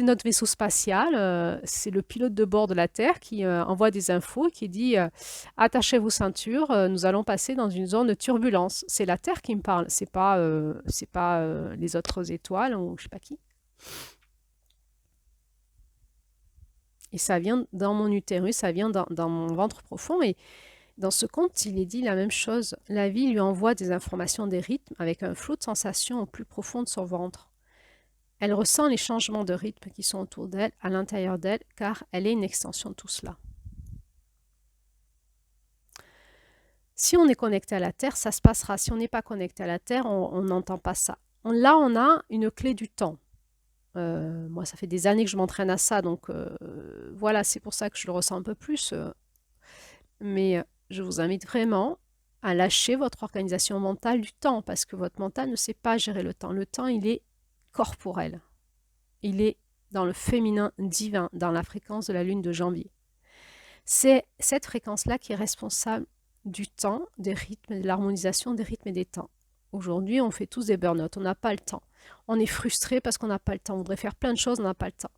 notre vaisseau spatial, c'est le pilote de bord de la Terre qui envoie des infos et qui dit attachez vos ceintures, nous allons passer dans une zone de turbulence. C'est la Terre qui me parle, c'est pas les autres étoiles ou je sais pas qui. Et ça vient dans mon utérus, ça vient dans mon ventre profond. Et dans ce conte, il est dit la même chose. La vie lui envoie des informations, des rythmes, avec un flot de sensations au plus profond de son ventre. Elle ressent les changements de rythme qui sont autour d'elle, à l'intérieur d'elle, car elle est une extension de tout cela. Si on est connecté à la Terre, ça se passera. Si on n'est pas connecté à la Terre, on n'entend pas ça. Là, on a une clé du temps. Moi, ça fait des années que je m'entraîne à ça, donc voilà, c'est pour ça que je le ressens un peu plus. Mais je vous invite vraiment à lâcher votre organisation mentale du temps, parce que votre mental ne sait pas gérer le temps. Le temps, il est corporel. Il est dans le féminin divin, dans la fréquence de la lune de janvier. C'est cette fréquence-là qui est responsable du temps, des rythmes, de l'harmonisation des rythmes et des temps. Aujourd'hui, on fait tous des burn-out, on n'a pas le temps. On est frustré parce qu'on n'a pas le temps. On voudrait faire plein de choses, on n'a pas le temps.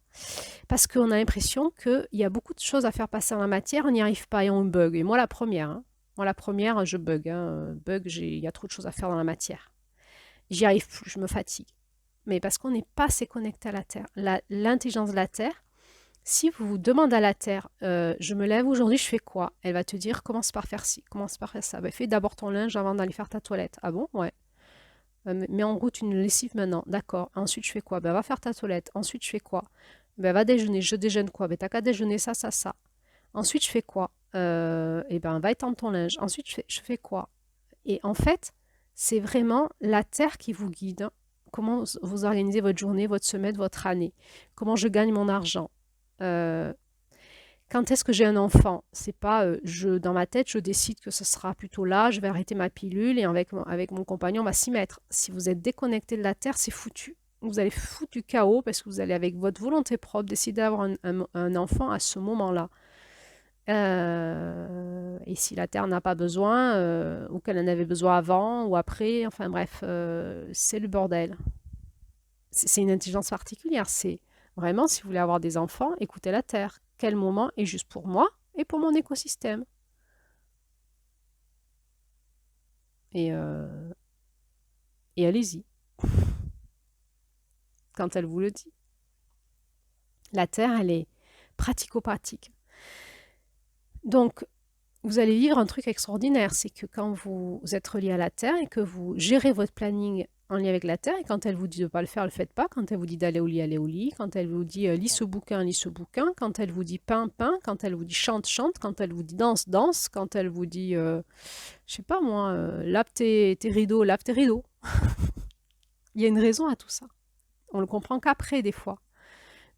Parce qu'on a l'impression qu'il y a beaucoup de choses à faire passer dans la matière, on n'y arrive pas et on bug. Et moi, la première, hein. Moi, la première, je bug. Hein. Il y a trop de choses à faire dans la matière. J'y arrive plus, je me fatigue. Mais parce qu'on n'est pas assez connecté à la Terre. L'intelligence de la Terre, si vous demandez à la Terre, je me lève aujourd'hui, je fais quoi? Elle va te dire, commence par faire ci, commence par faire ça. Ben, fais d'abord ton linge avant d'aller faire ta toilette. Ah bon? Ouais. Mets en route une lessive maintenant. D'accord. Ensuite, je fais quoi? Ben, va faire ta toilette. Ensuite, je fais quoi? Ben, va déjeuner. Je déjeune quoi? Ben, t'as qu'à déjeuner ça, ça, ça. Ensuite, je fais quoi? Eh ben, va étendre ton linge. Ensuite, je fais quoi? Et en fait, c'est vraiment la Terre qui vous guide. Comment vous organisez votre journée, votre semaine, votre année. Comment je gagne mon argent. Euh, Quand est-ce que j'ai un enfant? C'est pas dans ma tête, je décide que ce sera plutôt là, je vais arrêter ma pilule et avec mon compagnon, on va s'y mettre. Si vous êtes déconnecté de la Terre, c'est foutu. Vous allez foutre du chaos parce que vous allez, avec votre volonté propre, décider d'avoir un enfant à ce moment-là. Et si la Terre n'a pas besoin, ou qu'elle en avait besoin avant ou après, enfin bref, c'est le bordel. C'est une intelligence particulière. C'est vraiment, si vous voulez avoir des enfants, écoutez la Terre. Quel moment est juste pour moi et pour mon écosystème. Et, euh, et allez-y, quand elle vous le dit. La Terre, elle est pratico-pratique. Donc, vous allez vivre un truc extraordinaire. C'est que quand vous êtes relié à la Terre et que vous gérez votre planning en lien avec la Terre, et quand elle vous dit de ne pas le faire, ne le faites pas. Quand elle vous dit d'aller au lit, allez au lit. Quand elle vous dit lis ce bouquin, lis ce bouquin. Quand elle vous dit peins, peins. Quand elle vous dit chante, chante. Quand elle vous dit danse, danse. Quand elle vous dit, je sais pas moi, lave tes rideaux, lave tes rideaux. Il y a une raison à tout ça. On le comprend qu'après, des fois.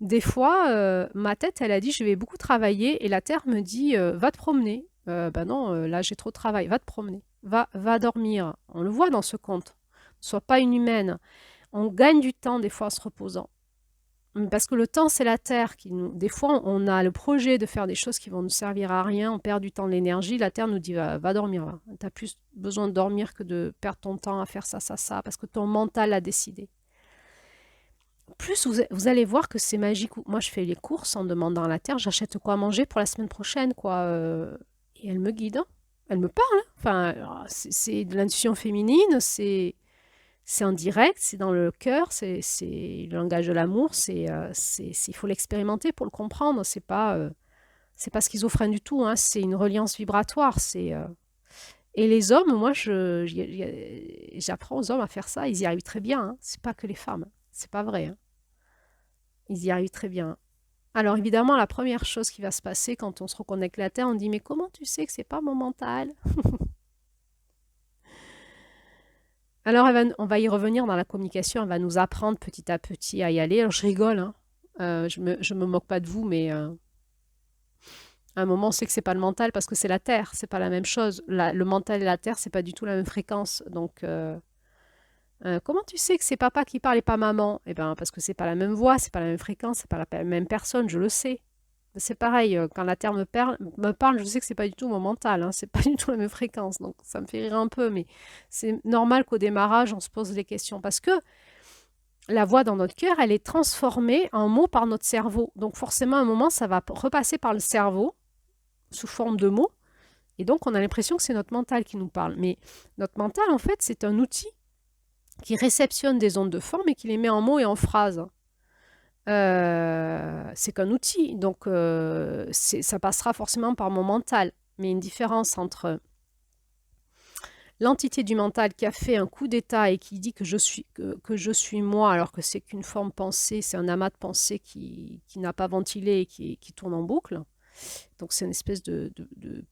Des fois, ma tête, elle a dit, je vais beaucoup travailler, et la Terre me dit, va te promener. Ben non, là j'ai trop de travail, va te promener, va dormir. On le voit dans ce conte. Ne sois pas une humaine. On gagne du temps des fois en se reposant. Parce que le temps, c'est la Terre qui nous. Des fois, on a le projet de faire des choses qui vont nous servir à rien, on perd du temps, de l'énergie. La Terre nous dit va dormir. Tu as plus besoin de dormir que de perdre ton temps à faire ça, ça, ça, parce que ton mental l'a décidé. Plus vous allez voir que c'est magique. Moi, je fais les courses en demandant à la Terre, j'achète quoi à manger pour la semaine prochaine, quoi. Et elle me guide. Hein. Elle me parle, hein. Enfin, c'est de l'intuition féminine, c'est en direct, c'est dans le cœur, c'est le langage de l'amour, il faut l'expérimenter pour le comprendre. C'est pas schizophrène du tout, hein, c'est une reliance vibratoire. Et les hommes, moi, j'apprends aux hommes à faire ça, ils y arrivent très bien, hein. C'est pas que les femmes, hein. C'est pas vrai, hein. Ils y arrivent très bien. Alors évidemment, la première chose qui va se passer quand on se reconnecte la Terre, on dit, mais comment tu sais que c'est pas mon mental? Alors on va y revenir dans la communication, elle va nous apprendre petit à petit à y aller. Alors je rigole, hein. Je me moque pas de vous, mais à un moment, on sait que c'est pas le mental parce que c'est la Terre, c'est pas la même chose. Le mental et la Terre, c'est pas du tout la même fréquence. Donc, comment tu sais que c'est papa qui parle et pas maman? Eh ben, parce que c'est pas la même voix, c'est pas la même fréquence, c'est pas la même personne, je le sais. C'est pareil, quand la Terre me parle, je sais que c'est pas du tout mon mental, hein, c'est pas du tout la même fréquence. Donc, ça me fait rire un peu, mais c'est normal qu'au démarrage, on se pose des questions parce que la voix dans notre cœur, elle est transformée en mots par notre cerveau. Donc, forcément, à un moment, ça va repasser par le cerveau sous forme de mots. Et donc, on a l'impression que c'est notre mental qui nous parle. Mais notre mental, en fait, c'est un outil qui réceptionne des ondes de forme et qui les met en mots et en phrases. C'est qu'un outil, donc ça passera forcément par mon mental. Mais une différence entre l'entité du mental qui a fait un coup d'état et qui dit que je suis moi, alors que c'est qu'une forme pensée, c'est un amas de pensée qui n'a pas ventilé et qui tourne en boucle. Donc c'est une espèce de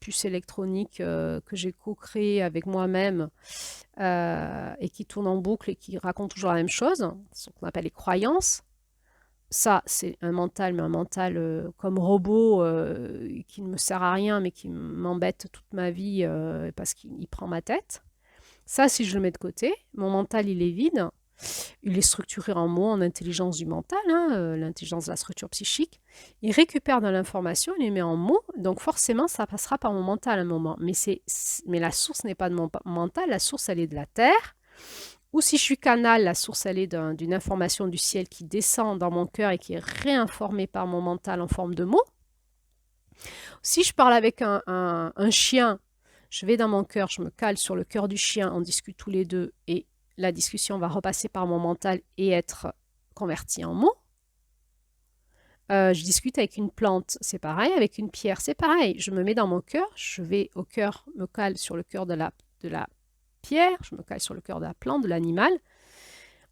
puce électronique que j'ai co-créée avec moi-même et qui tourne en boucle et qui raconte toujours la même chose, ce qu'on appelle les croyances. Ça, c'est un mental, mais un mental comme robot qui ne me sert à rien, mais qui m'embête toute ma vie parce qu'il prend ma tête. Ça, si je le mets de côté, mon mental, il est vide. Il est structuré en mots, en intelligence du mental, hein, l'intelligence de la structure psychique. Il récupère de l'information, il les met en mots, donc forcément, ça passera par mon mental à un moment. Mais la source n'est pas de mon mental, la source, elle est de la Terre. Ou si je suis canal, la source, elle est d'une information du ciel qui descend dans mon cœur et qui est réinformée par mon mental en forme de mots. Si je parle avec un chien, je vais dans mon cœur, je me cale sur le cœur du chien, on discute tous les deux et la discussion va repasser par mon mental et être convertie en mots. Je discute avec une plante, c'est pareil, avec une pierre, c'est pareil. Je me mets dans mon cœur, je vais au cœur, me cale sur le cœur de la pierre, je me cale sur le cœur de la plante, de l'animal.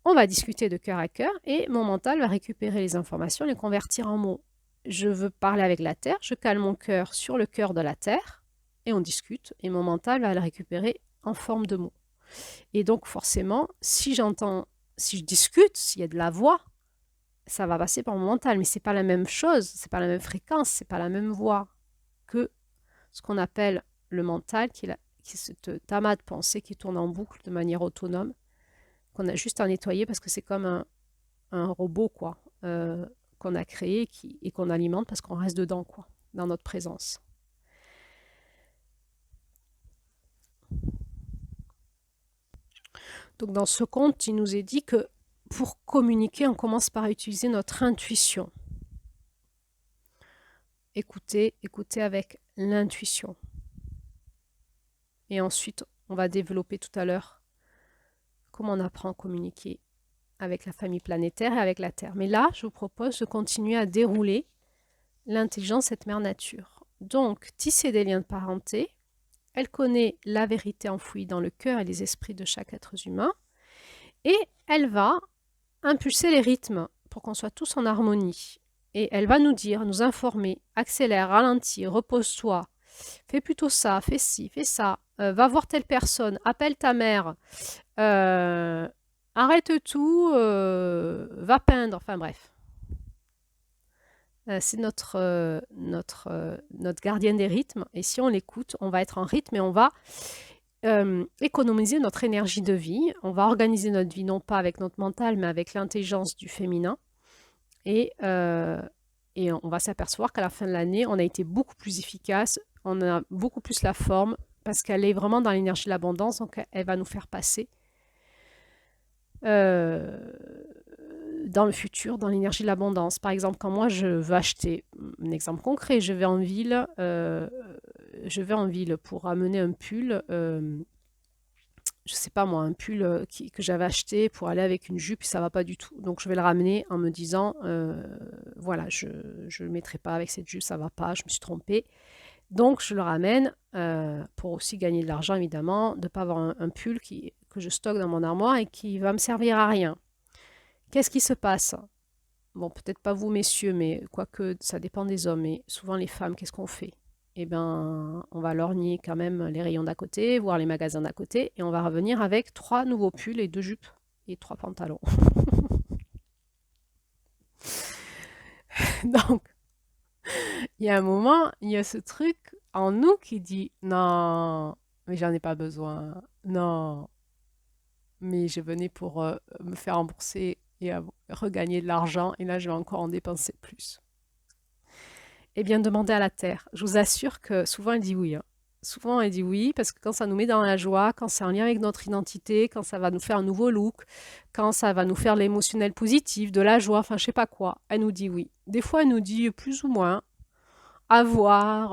On va discuter de cœur à cœur et mon mental va récupérer les informations, les convertir en mots. Je veux parler avec la terre, je cale mon cœur sur le cœur de la terre et on discute et mon mental va le récupérer en forme de mots. Et donc forcément, si je discute, s'il y a de la voix, ça va passer par mon mental, mais c'est pas la même chose, c'est pas la même fréquence, c'est pas la même voix que ce qu'on appelle le mental, qui est cette amas de pensée qui tourne en boucle de manière autonome, qu'on a juste à nettoyer parce que c'est comme un robot quoi, qu'on a créé et qu'on alimente parce qu'on reste dedans quoi, dans notre présence. Donc dans ce conte, il nous est dit que pour communiquer, on commence par utiliser notre intuition. Écoutez avec l'intuition. Et ensuite, on va développer tout à l'heure comment on apprend à communiquer avec la famille planétaire et avec la Terre. Mais là, je vous propose de continuer à dérouler l'intelligence, cette mère nature. Donc, tisser des liens de parenté. Elle connaît la vérité enfouie dans le cœur et les esprits de chaque être humain. Et elle va impulser les rythmes pour qu'on soit tous en harmonie. Et elle va nous dire, nous informer, accélère, ralentis, repose-toi, fais plutôt ça, fais ci, fais ça, va voir telle personne, appelle ta mère, arrête tout, va peindre, enfin bref. C'est notre gardienne des rythmes. Et si on l'écoute, on va être en rythme et on va économiser notre énergie de vie. On va organiser notre vie non pas avec notre mental, mais avec l'intelligence du féminin. Et on va s'apercevoir qu'à la fin de l'année, on a été beaucoup plus efficace, on a beaucoup plus la forme, parce qu'elle est vraiment dans l'énergie de l'abondance, donc elle va nous faire passer dans le futur, dans l'énergie de l'abondance. Par exemple, quand moi je veux acheter, un exemple concret, je vais en ville, je vais en ville pour amener un pull, je sais pas moi, un pull que j'avais acheté pour aller avec une jupe, ça va pas du tout. Donc je vais le ramener en me disant, voilà, je le mettrai pas avec cette jupe, ça va pas, je me suis trompée. Donc je le ramène pour aussi gagner de l'argent évidemment, de ne pas avoir un pull que je stocke dans mon armoire et qui va me servir à rien. Qu'est-ce qui se passe? Bon, peut-être pas vous messieurs, mais quoique ça dépend des hommes, mais souvent les femmes, qu'est-ce qu'on fait? Eh bien, on va lorgner quand même les rayons d'à côté, voir les magasins d'à côté, et on va revenir avec 3 nouveaux pulls et 2 jupes et 3 pantalons. Donc, il y a un moment, il y a ce truc en nous qui dit non, mais j'en ai pas besoin. Non, mais je venais pour me faire rembourser et regagner de l'argent, et là, je vais encore en dépenser plus. Eh bien, demandez à la Terre. Je vous assure que souvent, elle dit oui, hein. Souvent, elle dit oui, parce que quand ça nous met dans la joie, quand c'est en lien avec notre identité, quand ça va nous faire un nouveau look, quand ça va nous faire de l'émotionnel positif, de la joie, enfin, je sais pas quoi, elle nous dit oui. Des fois, elle nous dit plus ou moins, à voir,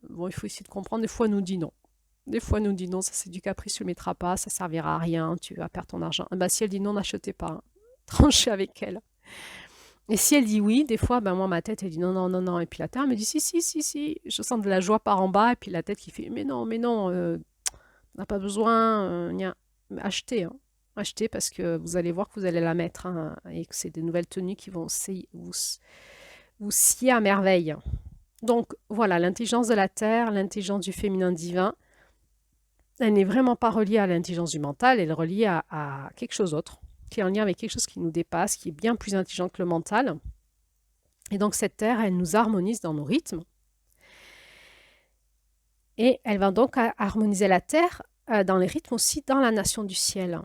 bon, il faut essayer de comprendre, des fois, elle nous dit non. Des fois, elle nous dit non, ça c'est du caprice, tu le mettras pas, ça servira à rien, tu vas perdre ton argent. Ah bah, si elle dit non, n'achetez pas, hein. Tranchez avec elle. Et si elle dit oui, des fois, ben moi, ma tête, elle dit non, non, non, non. Et puis la terre me dit si, si, si, si. Je sens de la joie par en bas. Et puis la tête qui fait mais non, on n'a pas besoin. Achetez, hein. Achetez parce que vous allez voir que vous allez la mettre, hein, et que c'est des nouvelles tenues qui vont vous scier à merveille. Donc voilà, l'intelligence de la terre, l'intelligence du féminin divin, elle n'est vraiment pas reliée à l'intelligence du mental, elle est reliée à quelque chose d'autre, qui est en lien avec quelque chose qui nous dépasse, qui est bien plus intelligent que le mental. Et donc cette terre, elle nous harmonise dans nos rythmes. Et elle va donc harmoniser la terre dans les rythmes aussi dans la nation du ciel.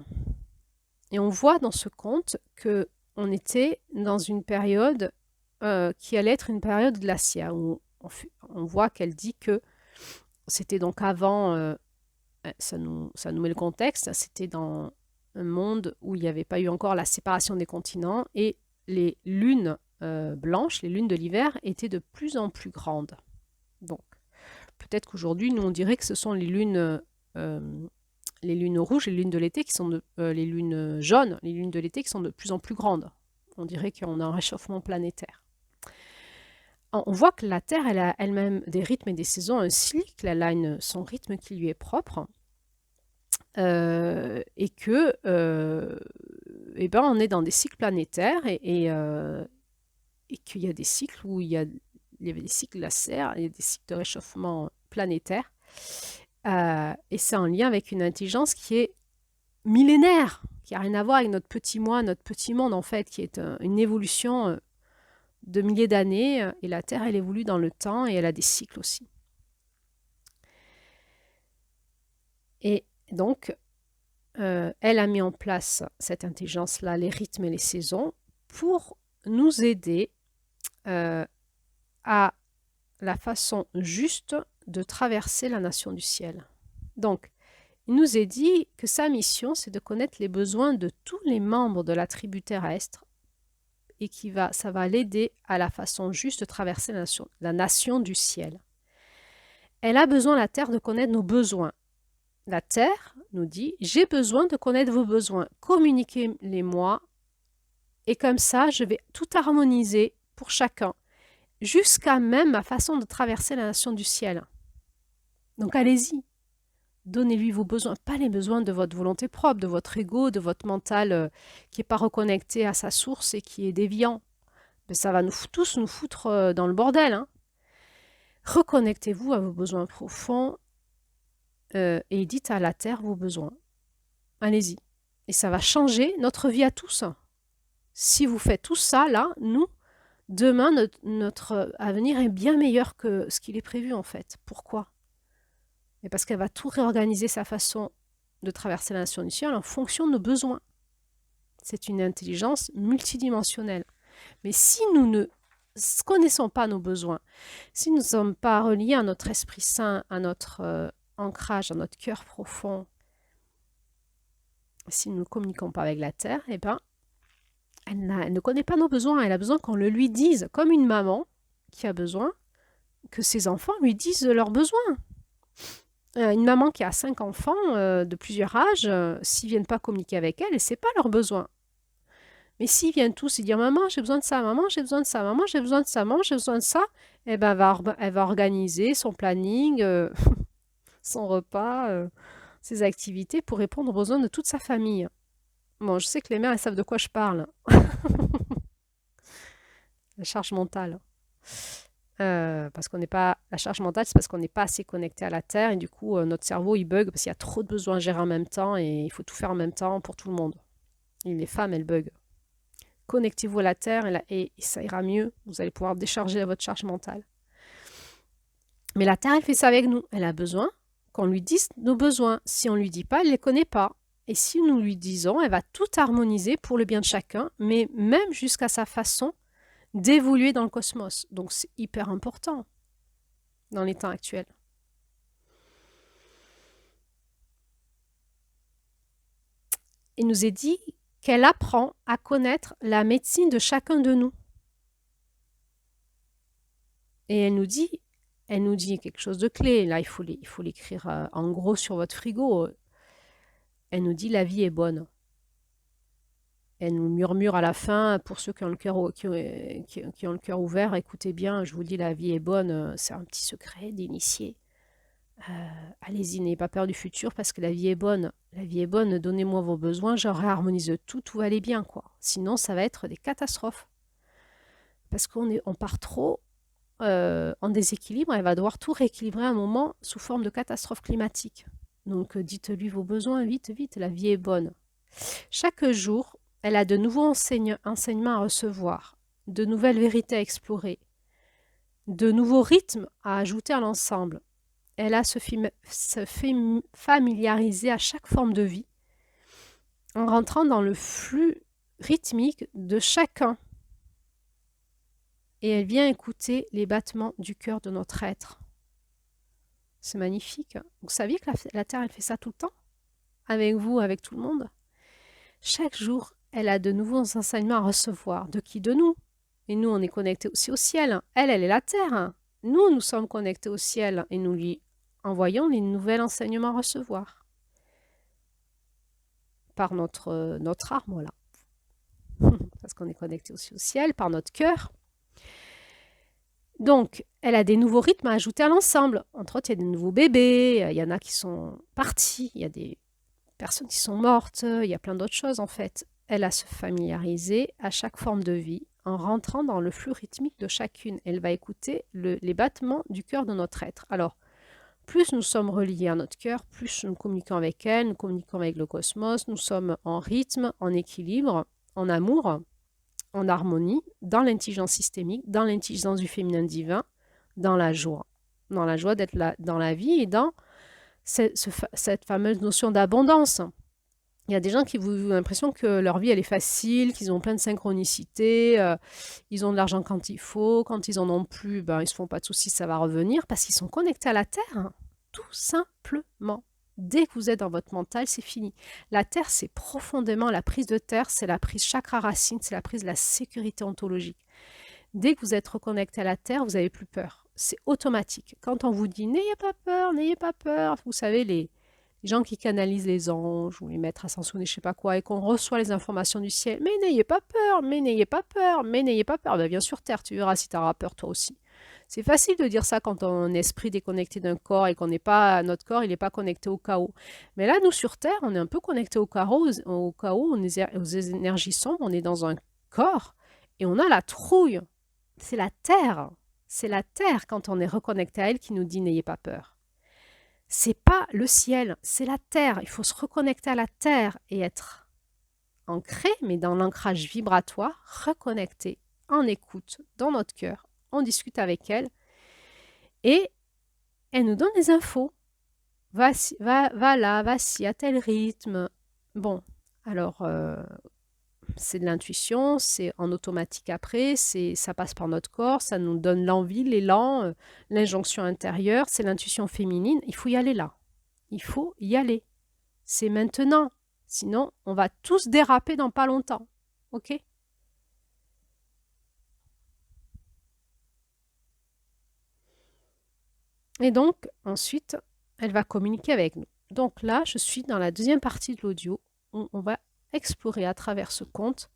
Et on voit dans ce conte qu'on était dans une période qui allait être une période glaciaire, où on voit qu'elle dit que c'était donc avant, ça nous met le contexte, c'était dans un monde où il n'y avait pas eu encore la séparation des continents et les lunes blanches, les lunes de l'hiver, étaient de plus en plus grandes. Donc, peut-être qu'aujourd'hui, nous, on dirait que ce sont les lunes rouges, les lunes de l'été qui sont les lunes jaunes, les lunes de l'été qui sont de plus en plus grandes. On dirait qu'on a un réchauffement planétaire. On voit que la Terre, elle a elle-même des rythmes et des saisons, un cycle, elle a son rythme qui lui est propre. Et que on est dans des cycles planétaires et qu'il y a des cycles où il y avait des cycles glaciaires, il y a des cycles de réchauffement planétaire. Et c'est en lien avec une intelligence qui est millénaire, qui n'a rien à voir avec notre petit moi, notre petit monde en fait, qui est une évolution de milliers d'années. Et la Terre, elle évolue dans le temps et elle a des cycles aussi. Et donc, elle a mis en place cette intelligence-là, les rythmes et les saisons, pour nous aider à la façon juste de traverser la nation du ciel. Donc, il nous est dit que sa mission, c'est de connaître les besoins de tous les membres de la tribu terrestre et ça va l'aider à la façon juste de traverser la nation du ciel. Elle a besoin, la Terre, de connaître nos besoins. La Terre nous dit, j'ai besoin de connaître vos besoins, communiquez-les-moi, et comme ça, je vais tout harmoniser pour chacun, jusqu'à même ma façon de traverser la nation du ciel. Donc allez-y, donnez-lui vos besoins, pas les besoins de votre volonté propre, de votre ego, de votre mental qui n'est pas reconnecté à sa source et qui est déviant. Mais ça va tous nous foutre dans le bordel, hein. Reconnectez-vous à vos besoins profonds et dites à la Terre vos besoins. Allez-y. Et ça va changer notre vie à tous. Si vous faites tout ça, là, demain, notre avenir est bien meilleur que ce qu'il est prévu, en fait. Pourquoi? Et parce qu'elle va tout réorganiser sa façon de traverser la nation du ciel en fonction de nos besoins. C'est une intelligence multidimensionnelle. Mais si nous ne connaissons pas nos besoins, si nous ne sommes pas reliés à notre Esprit Saint, à notre ancrage, à notre cœur profond, si nous ne communiquons pas avec la Terre, eh ben, elle ne connaît pas nos besoins. Elle a besoin qu'on le lui dise, comme une maman qui a besoin que ses enfants lui disent leurs besoins. Une maman qui a 5 enfants de plusieurs âges, s'ils viennent pas communiquer avec elle, c'est pas leurs besoins. Mais s'ils viennent tous et dire maman, j'ai besoin de ça, maman, j'ai besoin de ça, maman, j'ai besoin de ça, maman, j'ai besoin de ça, eh ben, elle va organiser son planning, son repas, ses activités pour répondre aux besoins de toute sa famille. Bon, je sais que les mères, elles savent de quoi je parle. La charge mentale. Parce qu'on n'est pas. La charge mentale, c'est parce qu'on n'est pas assez connecté à la Terre et du coup, notre cerveau, il bug parce qu'il y a trop de besoins à gérer en même temps et il faut tout faire en même temps pour tout le monde. Et les femmes, elles bug. Connectez-vous à la Terre et ça ira mieux. Vous allez pouvoir décharger votre charge mentale. Mais la Terre, elle fait ça avec nous. Elle a besoin qu'on lui dise nos besoins. Si on ne lui dit pas, elle ne les connaît pas. Et si nous lui disons, elle va tout harmoniser pour le bien de chacun, mais même jusqu'à sa façon d'évoluer dans le cosmos. Donc c'est hyper important dans les temps actuels. Il nous est dit qu'elle apprend à connaître la médecine de chacun de nous. Et elle nous dit quelque chose de clé. Là, il faut l'écrire en gros sur votre frigo. Elle nous dit la vie est bonne. Elle nous murmure à la fin, pour ceux qui ont le cœur ouvert, écoutez bien, je vous dis la vie est bonne, c'est un petit secret d'initié. Allez-y, n'ayez pas peur du futur parce que la vie est bonne. La vie est bonne, donnez-moi vos besoins, je réharmonise tout va aller bien, quoi. Sinon, ça va être des catastrophes. Parce on part trop en déséquilibre, elle va devoir tout rééquilibrer à un moment sous forme de catastrophe climatique. Donc, dites-lui vos besoins, vite, vite, la vie est bonne. Chaque jour, elle a de nouveaux enseignements à recevoir, de nouvelles vérités à explorer, de nouveaux rythmes à ajouter à l'ensemble. Elle a se familiariser à chaque forme de vie en rentrant dans le flux rythmique de chacun. Et elle vient écouter les battements du cœur de notre être. C'est magnifique. Vous saviez que la Terre, elle fait ça tout le temps? Avec vous, avec tout le monde? Chaque jour, elle a de nouveaux enseignements à recevoir. De qui? De nous. Et nous, on est connectés aussi au ciel. Elle est la Terre. Nous sommes connectés au ciel et nous lui envoyons les nouveaux enseignements à recevoir. Par notre âme, voilà. Parce qu'on est connecté aussi au ciel, par notre cœur. Donc, elle a des nouveaux rythmes à ajouter à l'ensemble. Entre autres, il y a des nouveaux bébés, il y en a qui sont partis, il y a des personnes qui sont mortes, il y a plein d'autres choses en fait. Elle a se familiariser à chaque forme de vie en rentrant dans le flux rythmique de chacune. Elle va écouter les battements du cœur de notre être. Alors, plus nous sommes reliés à notre cœur, plus nous communiquons avec elle, nous communiquons avec le cosmos, nous sommes en rythme, en équilibre, en amour, en harmonie, dans l'intelligence systémique, dans l'intelligence du féminin divin, dans la joie d'être là, dans la vie et dans cette fameuse notion d'abondance. Il y a des gens qui ont l'impression que leur vie, elle est facile, qu'ils ont plein de synchronicité, ils ont de l'argent quand il faut, quand ils en ont plus, ben, ils ne se font pas de soucis, ça va revenir, parce qu'ils sont connectés à la Terre, hein, tout simplement. Dès que vous êtes dans votre mental, c'est fini. La Terre, c'est profondément la prise de Terre, c'est la prise chakra racine, c'est la prise de la sécurité ontologique. Dès que vous êtes reconnecté à la Terre, vous n'avez plus peur. C'est automatique. Quand on vous dit « n'ayez pas peur », vous savez, les gens qui canalisent les anges ou les maîtres ascensionnés, je ne sais pas quoi, et qu'on reçoit les informations du ciel. Mais n'ayez pas peur, mais n'ayez pas peur, mais n'ayez pas peur. Ben, bien sûr, Terre, tu verras si tu auras peur toi aussi. C'est facile de dire ça quand on a un esprit déconnecté d'un corps et qu'on n'est pas, notre corps, il n'est pas connecté au chaos. Mais là, nous, sur Terre, on est un peu connecté au chaos, on est aux énergies sombres, on est dans un corps et on a la trouille. C'est la Terre. C'est la Terre, quand on est reconnecté à elle, qui nous dit n'ayez pas peur. C'est pas le ciel, c'est la Terre. Il faut se reconnecter à la Terre et être ancré, mais dans l'ancrage vibratoire, reconnecté, en écoute, dans notre cœur. On discute avec elle et elle nous donne des infos. Va là, va-ci, à tel rythme. Bon, alors, c'est de l'intuition, c'est en automatique après, ça passe par notre corps, ça nous donne l'envie, l'élan, l'injonction intérieure, c'est l'intuition féminine. Il faut y aller là. Il faut y aller. C'est maintenant. Sinon, on va tous déraper dans pas longtemps. OK? Et donc, ensuite, elle va communiquer avec nous. Donc là, je suis dans la deuxième partie de l'audio où on va explorer à travers ce conte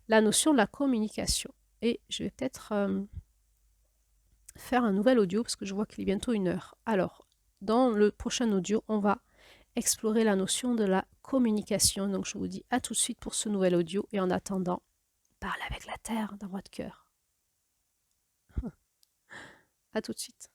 la notion de la communication. Et je vais peut-être faire un nouvel audio parce que je vois qu'il est bientôt 1 heure. Alors, dans le prochain audio, on va explorer la notion de la communication. Donc, je vous dis à tout de suite pour ce nouvel audio. Et en attendant, parlez avec la terre dans votre cœur. À tout de suite.